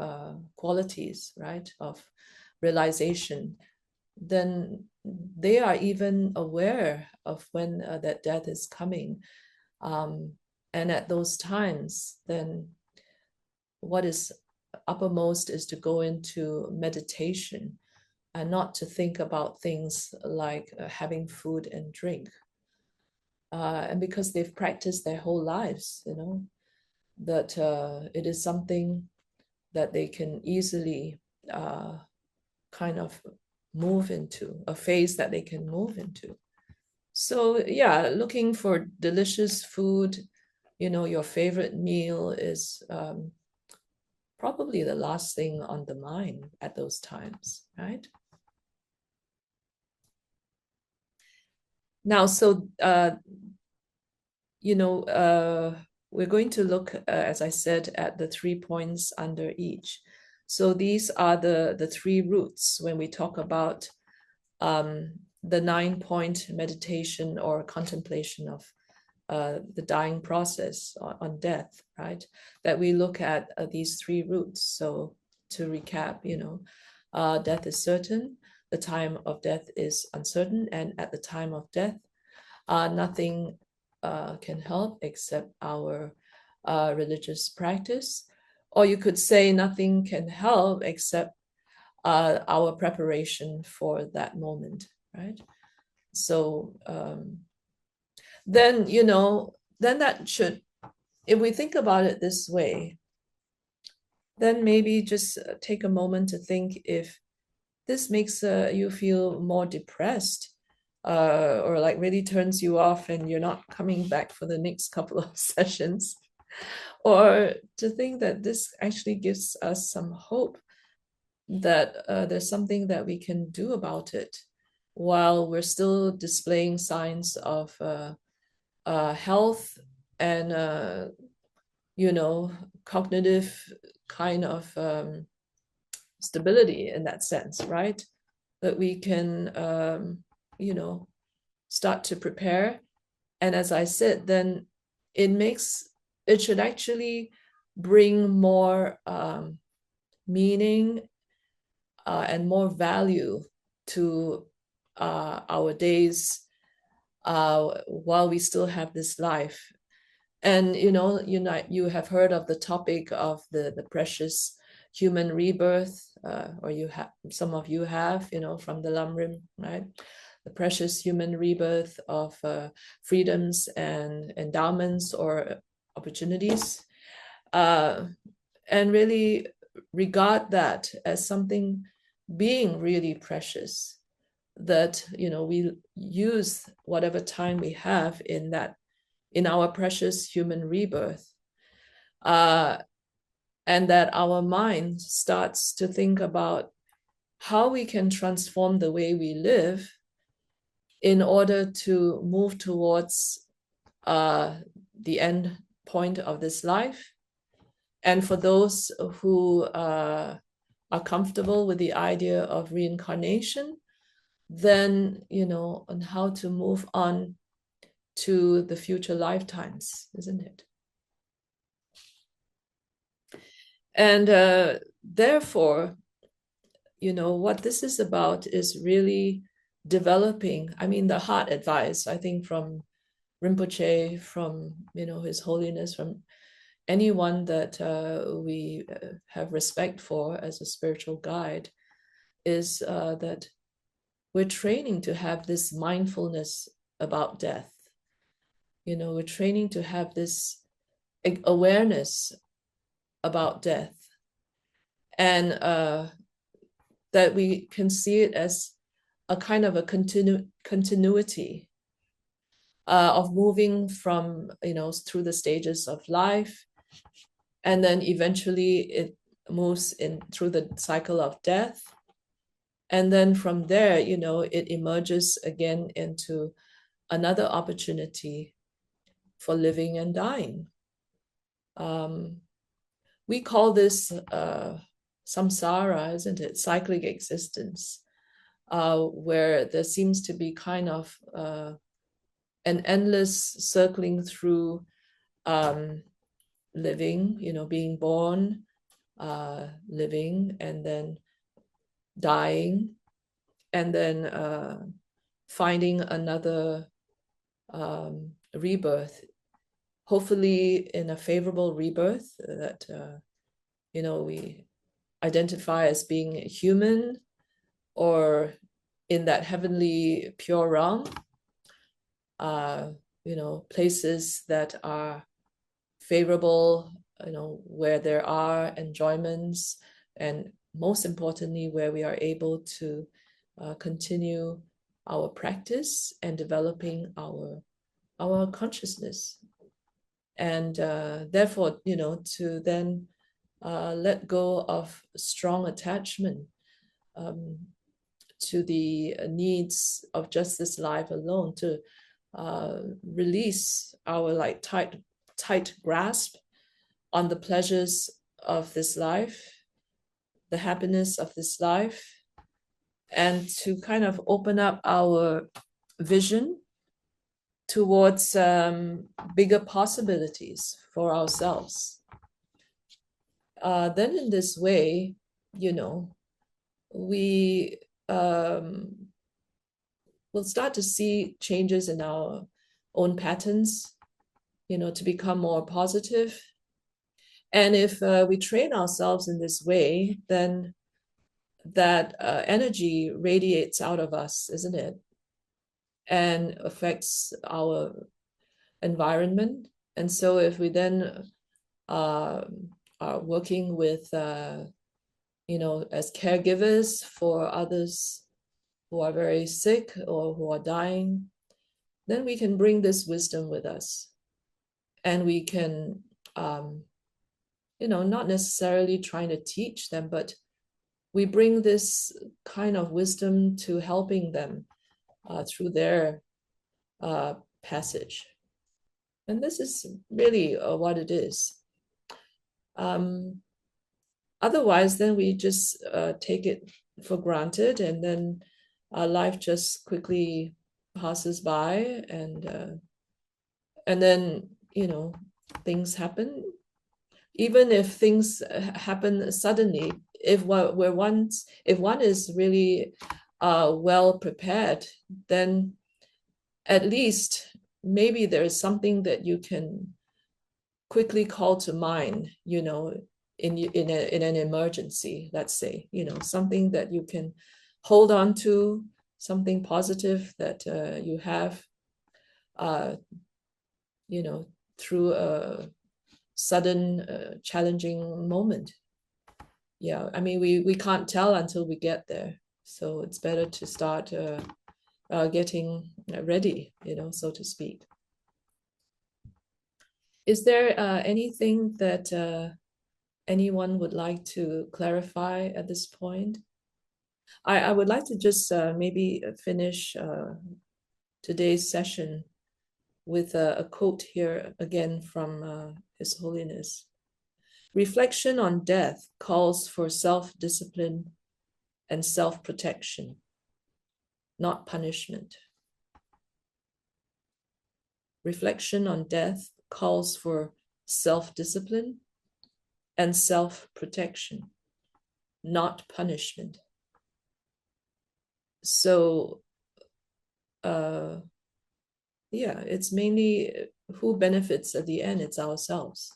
qualities, right, of realization, then they are even aware of when that death is coming. And at those times, then what is uppermost is to go into meditation and not to think about things like having food and drink. And because they've practiced their whole lives, that it is something that they can easily kind of move into, a phase that they can move into. So yeah, looking for delicious food, your favorite meal is probably the last thing on the mind at those times, right? Now, so we're going to look, as I said, at the 3 points under each. So these are the 3 roots when we talk about the 9-point meditation or contemplation of the dying process on death, right? That we look at these 3 roots. So to recap, death is certain, the time of death is uncertain, and at the time of death, nothing can help except our religious practice. Or you could say nothing can help except our preparation for that moment, right? So then that should, if we think about it this way, then maybe just take a moment to think if this makes you feel more depressed, or like really turns you off and you're not coming back for the next couple of sessions, or to think that this actually gives us some hope that there's something that we can do about it while we're still displaying signs of health and cognitive kind of stability in that sense, right? That we can start to prepare. And as I said, then it should actually bring more meaning and more value to our days while we still have this life. And you have heard of the topic of the precious human rebirth, or some of you have, from the Lamrim, right? The precious human rebirth of freedoms and endowments or opportunities, and really regard that as something being really precious, that we use whatever time we have in our precious human rebirth, and that our mind starts to think about how we can transform the way we live in order to move towards the end point of this life. And for those who are comfortable with the idea of reincarnation, then, on how to move on to the future lifetimes, isn't it? And therefore, what this is about is really developing, the heart advice, I think, from Rinpoche, from, His Holiness, from anyone that we have respect for as a spiritual guide, is that we're training to have this mindfulness about death. We're training to have this awareness about death, and that we can see it as a kind of a continuity of moving from, through the stages of life, and then eventually it moves in through the cycle of death. And then from there, it emerges again into another opportunity for living and dying. We call this samsara, isn't it? Cyclic existence, where there seems to be kind of an endless circling through living, being born, living, and then dying, and then finding another rebirth, hopefully in a favorable rebirth that we identify as being human, or in that heavenly pure realm, places that are favorable, where there are enjoyments, and most importantly, where we are able to continue our practice and developing our consciousness. And therefore, to then let go of strong attachment to the needs of just this life alone, to release our tight grasp on the pleasures of this life, the happiness of this life, and to kind of open up our vision towards bigger possibilities for ourselves. Then in this way, we will start to see changes in our own patterns, to become more positive. And if we train ourselves in this way, then that energy radiates out of us, isn't it? And affects our environment. And so if we then are working with, as caregivers for others who are very sick or who are dying, then we can bring this wisdom with us. And we can, not necessarily trying to teach them, but we bring this kind of wisdom to helping them through their passage. And this is really what it is. Otherwise, then we just take it for granted, and then life just quickly passes by, and then things happen. Even if things happen suddenly, if one is really well prepared, then at least maybe there is something that you can quickly call to mind, in an emergency, let's say, something that you can hold on to, something positive that you have, through a sudden challenging moment. Yeah, we can't tell until we get there. So it's better to start getting ready, so to speak. Is there anything that anyone would like to clarify at this point? I would like to just maybe finish today's session with a quote here again from His Holiness. Reflection on death calls for self-discipline and self-protection, not punishment. Reflection on death calls for self-discipline and self-protection, not punishment. So, yeah, it's mainly who benefits at the end, it's ourselves.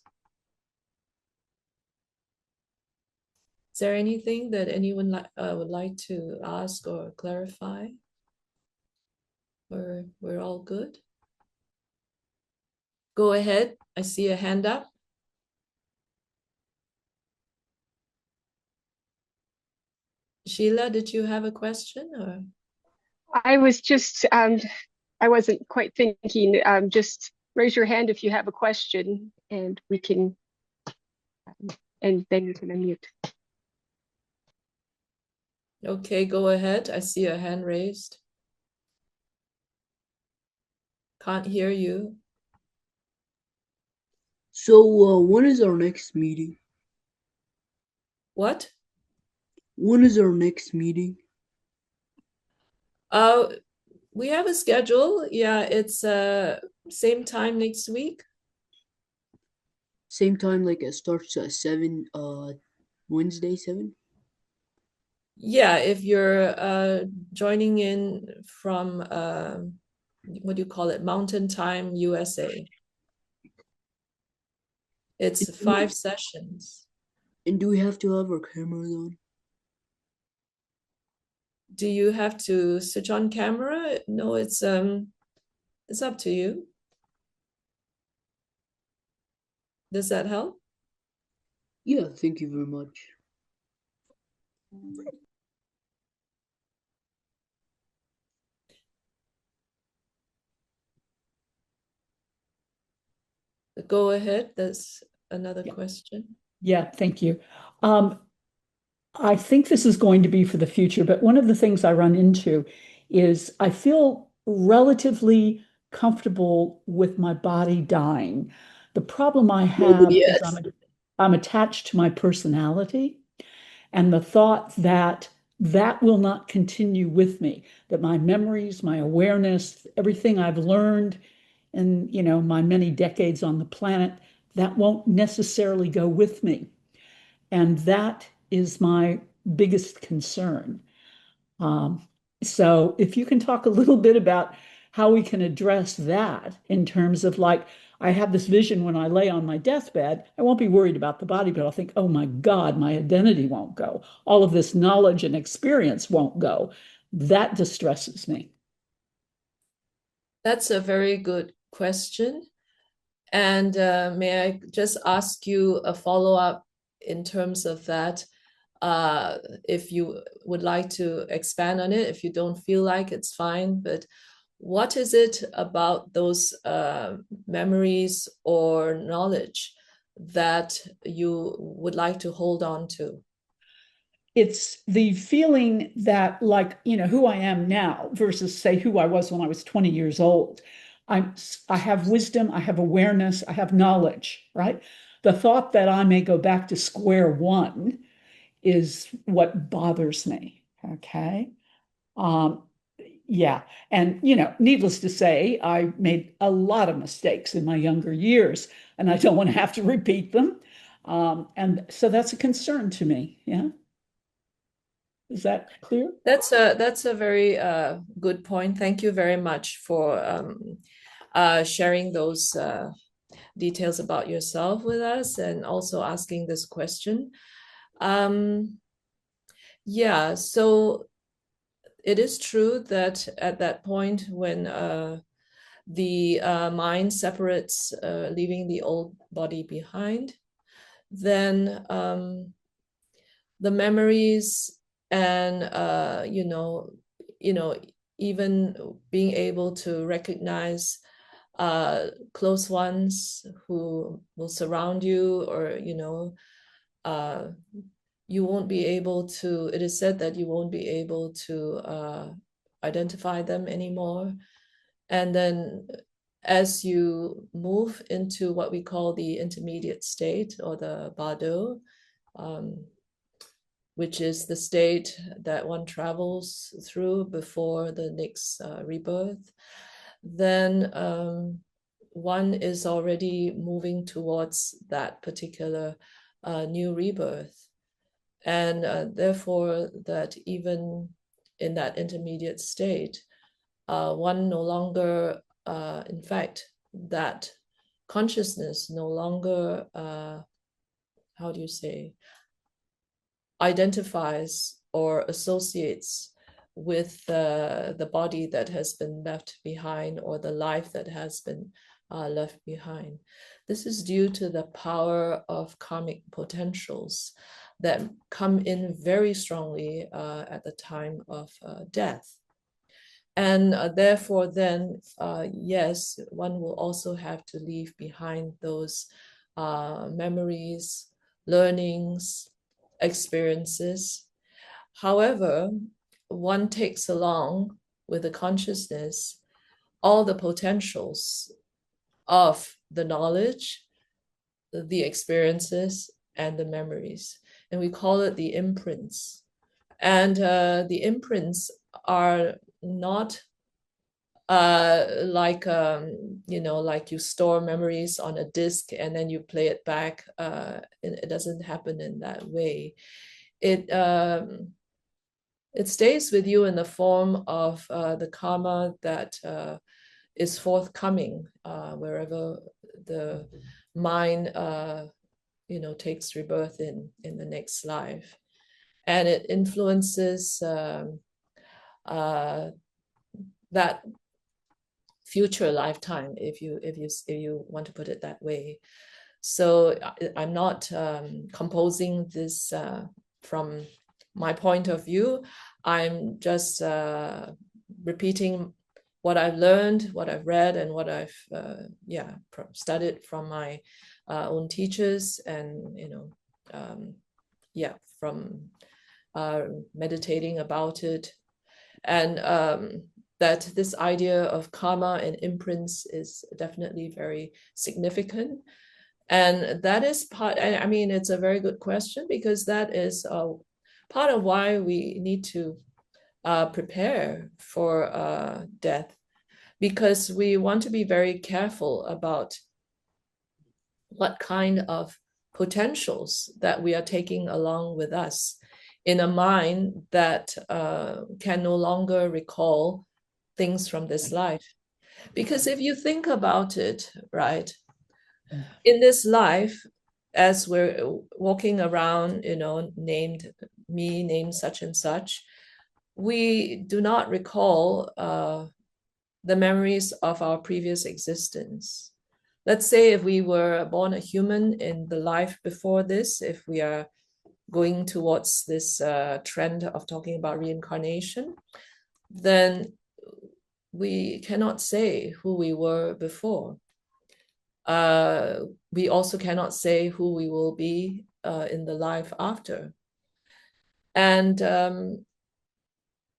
Is there anything that anyone would like to ask or clarify? Or we're all good? Go ahead. I see a hand up. Sheila, did you have a question or? I was just, I wasn't quite thinking. Just raise your hand if you have a question, and we can, and then you can unmute. Okay, go ahead. I see a hand raised. Can't hear you. So, when is our next meeting? What? When is our next meeting? We have a schedule. Yeah, it's same time next week. Same time, like it starts at 7, Wednesday, 7? Yeah, if you're joining in from what do you call it? Mountain Time, USA. It's 5 sessions. And do we have to have our cameras on? Do you have to switch on camera? No, it's up to you. Does that help? Yeah, thank you very much. Go ahead. There's another Yeah. question. Yeah, thank you. I think this is going to be for the future, but one of the things I run into is I feel relatively comfortable with my body dying. The problem I Oh, have is yes. I'm attached to my personality, and the thought that that will not continue with me, that my memories, my awareness, everything I've learned in, my many decades on the planet, that won't necessarily go with me. And that is my biggest concern. Um, so if you can talk a little bit about how we can address that in terms of like, I have this vision when I lay on my deathbed, I won't be worried about the body, but I'll think, oh my God, my identity won't go. All of this knowledge and experience won't go. That distresses me. That's a very good question. And may I just ask you a follow-up in terms of that? If you would like to expand on it, if you don't feel like it's fine, but what is it about those memories or knowledge that you would like to hold on to? It's the feeling that, like, who I am now versus, say, who I was when I was 20 years old. I have wisdom, I have awareness, I have knowledge, right? The thought that I may go back to square one is what bothers me. Okay. Um, yeah. And, needless to say, I made a lot of mistakes in my younger years, and I don't want to have to repeat them. And so that's a concern to me. Yeah. Is that clear? That's a very good point. Thank you very much for sharing those details about yourself with us and also asking this question. Yeah, so it is true that at that point when the mind separates, leaving the old body behind, then the memories and even being able to recognize close ones who will surround you, or uh, you won't be able to, it is said that you won't be able to identify them anymore. And then as you move into what we call the intermediate state, or the Bardo, which is the state that one travels through before the next rebirth, then one is already moving towards that particular new rebirth. And therefore, that even in that intermediate state, one no longer, in fact, that consciousness no longer, how do you say, identifies or associates with the body that has been left behind, or the life that has been left behind. This is due to the power of karmic potentials that come in very strongly at the time of death. And therefore then, yes, one will also have to leave behind those memories, learnings, experiences. However, one takes along with the consciousness all the potentials of the knowledge, the experiences, and the memories. And we call it the imprints. And the imprints are not like like you store memories on a disc and then you play it back. It doesn't happen in that way. It stays with you in the form of the karma that is forthcoming wherever the mind takes rebirth in the next life, and it influences that future lifetime, if you want to put it that way. So I'm not composing this from my point of view. I'm just repeating what I've learned, what I've read, and what I've studied from my own teachers, and from meditating about it, and that this idea of karma and imprints is definitely very significant. And that is part, I mean, it's a very good question, because that is part of why we need to prepare for death, because we want to be very careful about what kind of potentials that we are taking along with us in a mind that can no longer recall things from this life. Because if you think about it, right, in this life, as we're walking around, named me, named such and such, we do not recall the memories of our previous existence. Let's say if we were born a human in the life before this, if we are going towards this trend of talking about reincarnation, then we cannot say who we were before. We also cannot say who we will be in the life after. And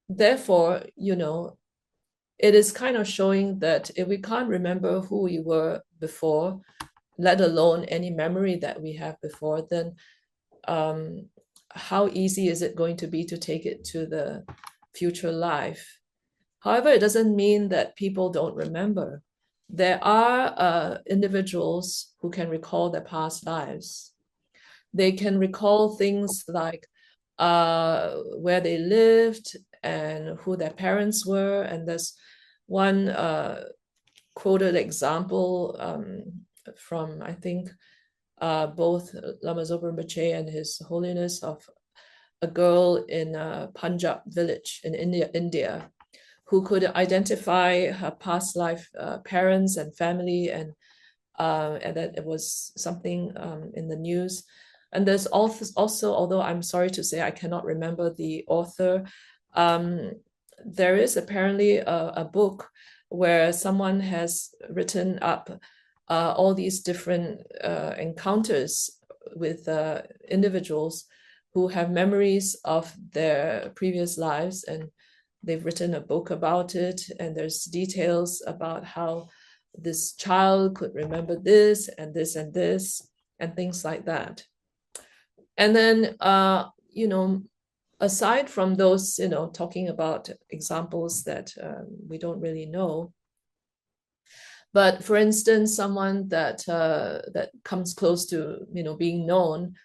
therefore, it is kind of showing that if we can't remember who we were before, let alone any memory that we have before, then how easy is it going to be to take it to the future life? However, it doesn't mean that people don't remember. There are individuals who can recall their past lives. They can recall things like where they lived and who their parents were. And there's one quoted example from, I think, both Lama Zopa Rinpoche and His Holiness, of a girl in a Punjab village in India, who could identify her past life parents and family, and that it was something in the news. And there's also, although I'm sorry to say I cannot remember the author, there is apparently a book where someone has written up all these different encounters with individuals who have memories of their previous lives, and they've written a book about it, and there's details about how this child could remember this and this and this and things like that. And then, aside from those, talking about examples that we don't really know, but for instance, someone that comes close to being known.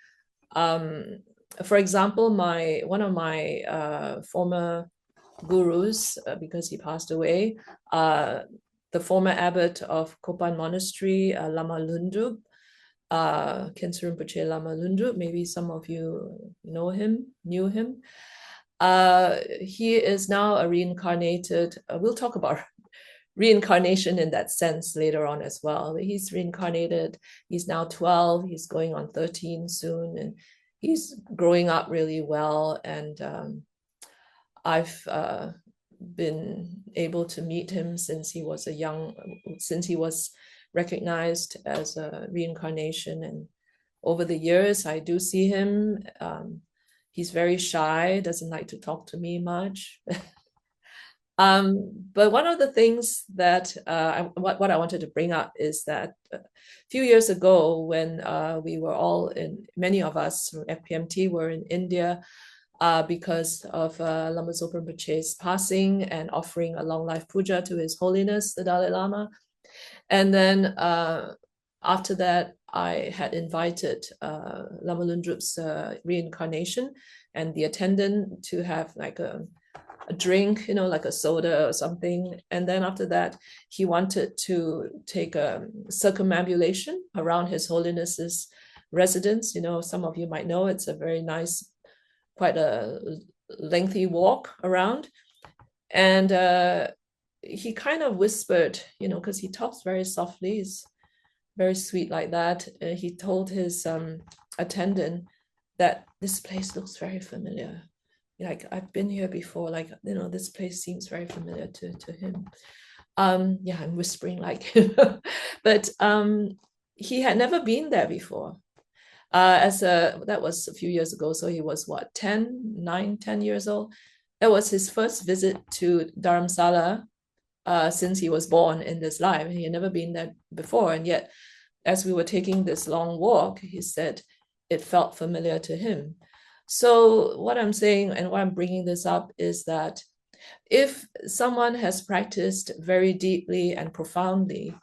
For example, one of my former gurus, because he passed away, the former abbot of Kopan Monastery, Lama Lundu, Tenzin Rinpoche Lama Lundu. Maybe some of you knew him. He is now a reincarnated. We'll talk about reincarnation in that sense later on as well. He's reincarnated. He's now 12. He's going on 13 soon, and he's growing up really well. And I've been able to meet him since he was recognized as a reincarnation. And over the years, I do see him. He's very shy, doesn't like to talk to me much. But one of the things that what I wanted to bring up is that a few years ago, when we were all many of us from FPMT were in India because of Lama Zopa Rinpoche's passing and offering a long life puja to His Holiness the Dalai Lama. And then after that, I had invited Lama Lundrup's reincarnation and the attendant to have like a drink, like a soda or something. And then after that, he wanted to take a circumambulation around His Holiness's residence. Some of you might know it's a very nice, quite a lengthy walk around. And he kind of whispered, because he talks very softly, he's very sweet like that. He told his attendant that this place looks very familiar. Like, I've been here before, like, this place seems very familiar to him. Yeah, I'm whispering like him. But he had never been there before. That was a few years ago, so he was 10 years old. That was his first visit to Dharamsala since he was born in this life. He had never been there before, and yet as we were taking this long walk, he said it felt familiar to him. So what I'm saying and why I'm bringing this up is that if someone has practiced very deeply and profoundly,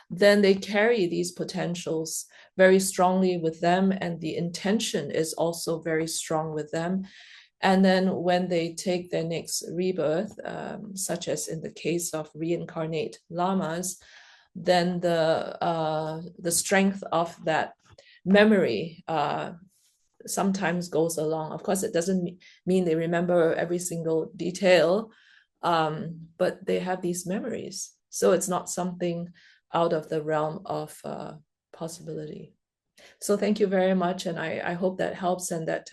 then they carry these potentials very strongly with them, and the intention is also very strong with them. And then when they take their next rebirth, such as in the case of reincarnate lamas, then the strength of that memory sometimes goes along. Of course, it doesn't mean they remember every single detail, but they have these memories. So it's not something out of the realm of possibility. So thank you very much. And I hope that helps, and that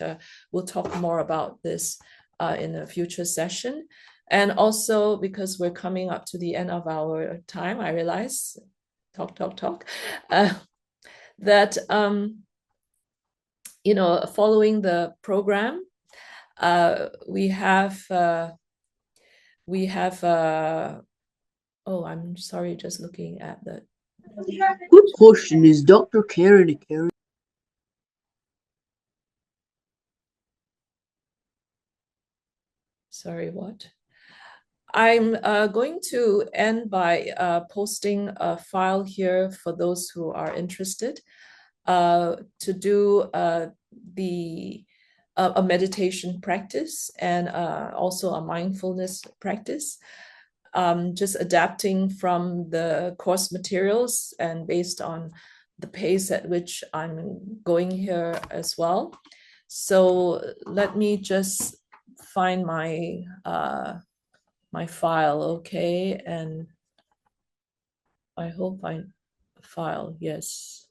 we'll talk more about this in a future session. And also, because we're coming up to the end of our time, I realize, talk, that following the program, we have oh, I'm sorry, just looking at the Good question. Is Dr. Karen a Karen? Sorry, what? I'm going to end by posting a file here for those who are interested to do a meditation practice and also a mindfulness practice, just adapting from the course materials and based on the pace at which I'm going here as well. So let me just find my my file, okay? And I hope I file, yes.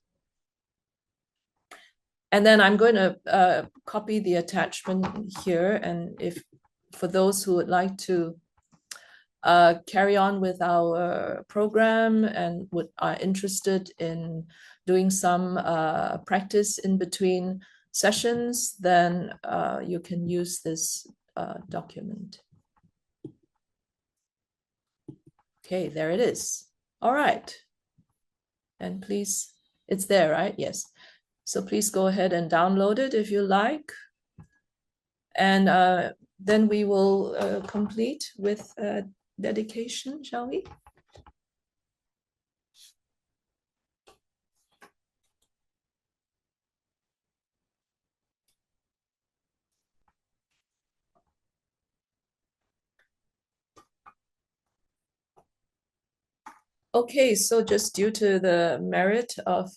And then I'm going to copy the attachment here. And if for those who would like to carry on with our program and are interested in doing some practice in between sessions, then you can use this document. Okay, there it is. All right. And please, it's there, right? Yes. So please go ahead and download it if you like. And then we will complete with dedication, shall we? Okay, so just due to the merit of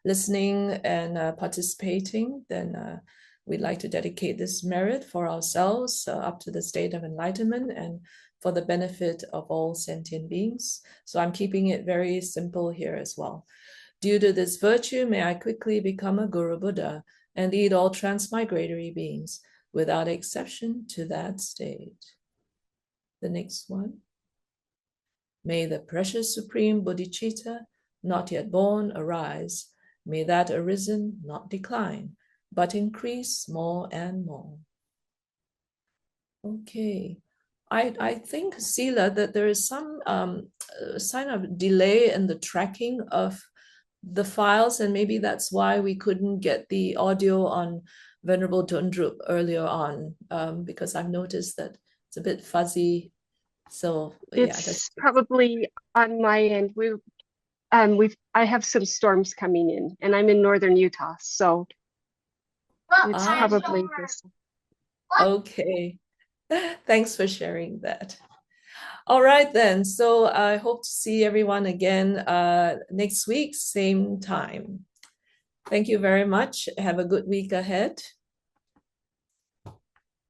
listening and participating, then we'd like to dedicate this merit for ourselves up to the state of enlightenment and for the benefit of all sentient beings. So I'm keeping it very simple here as well. Due to this virtue, may I quickly become a Guru Buddha and lead all transmigratory beings without exception to that state. The next one. May the precious supreme bodhicitta, not yet born, arise. May that arisen not decline, but increase more and more. Okay. I think, Sila, that there is some sign of delay in the tracking of the files, and maybe that's why we couldn't get the audio on Venerable Dundrup earlier on, because I've noticed that it's a bit fuzzy. So It's probably on my end. I have some storms coming in, and I'm in northern Utah, so it's probably this. Okay. Thanks for sharing that. All right then. So I hope to see everyone again next week, same time. Thank you very much. Have a good week ahead.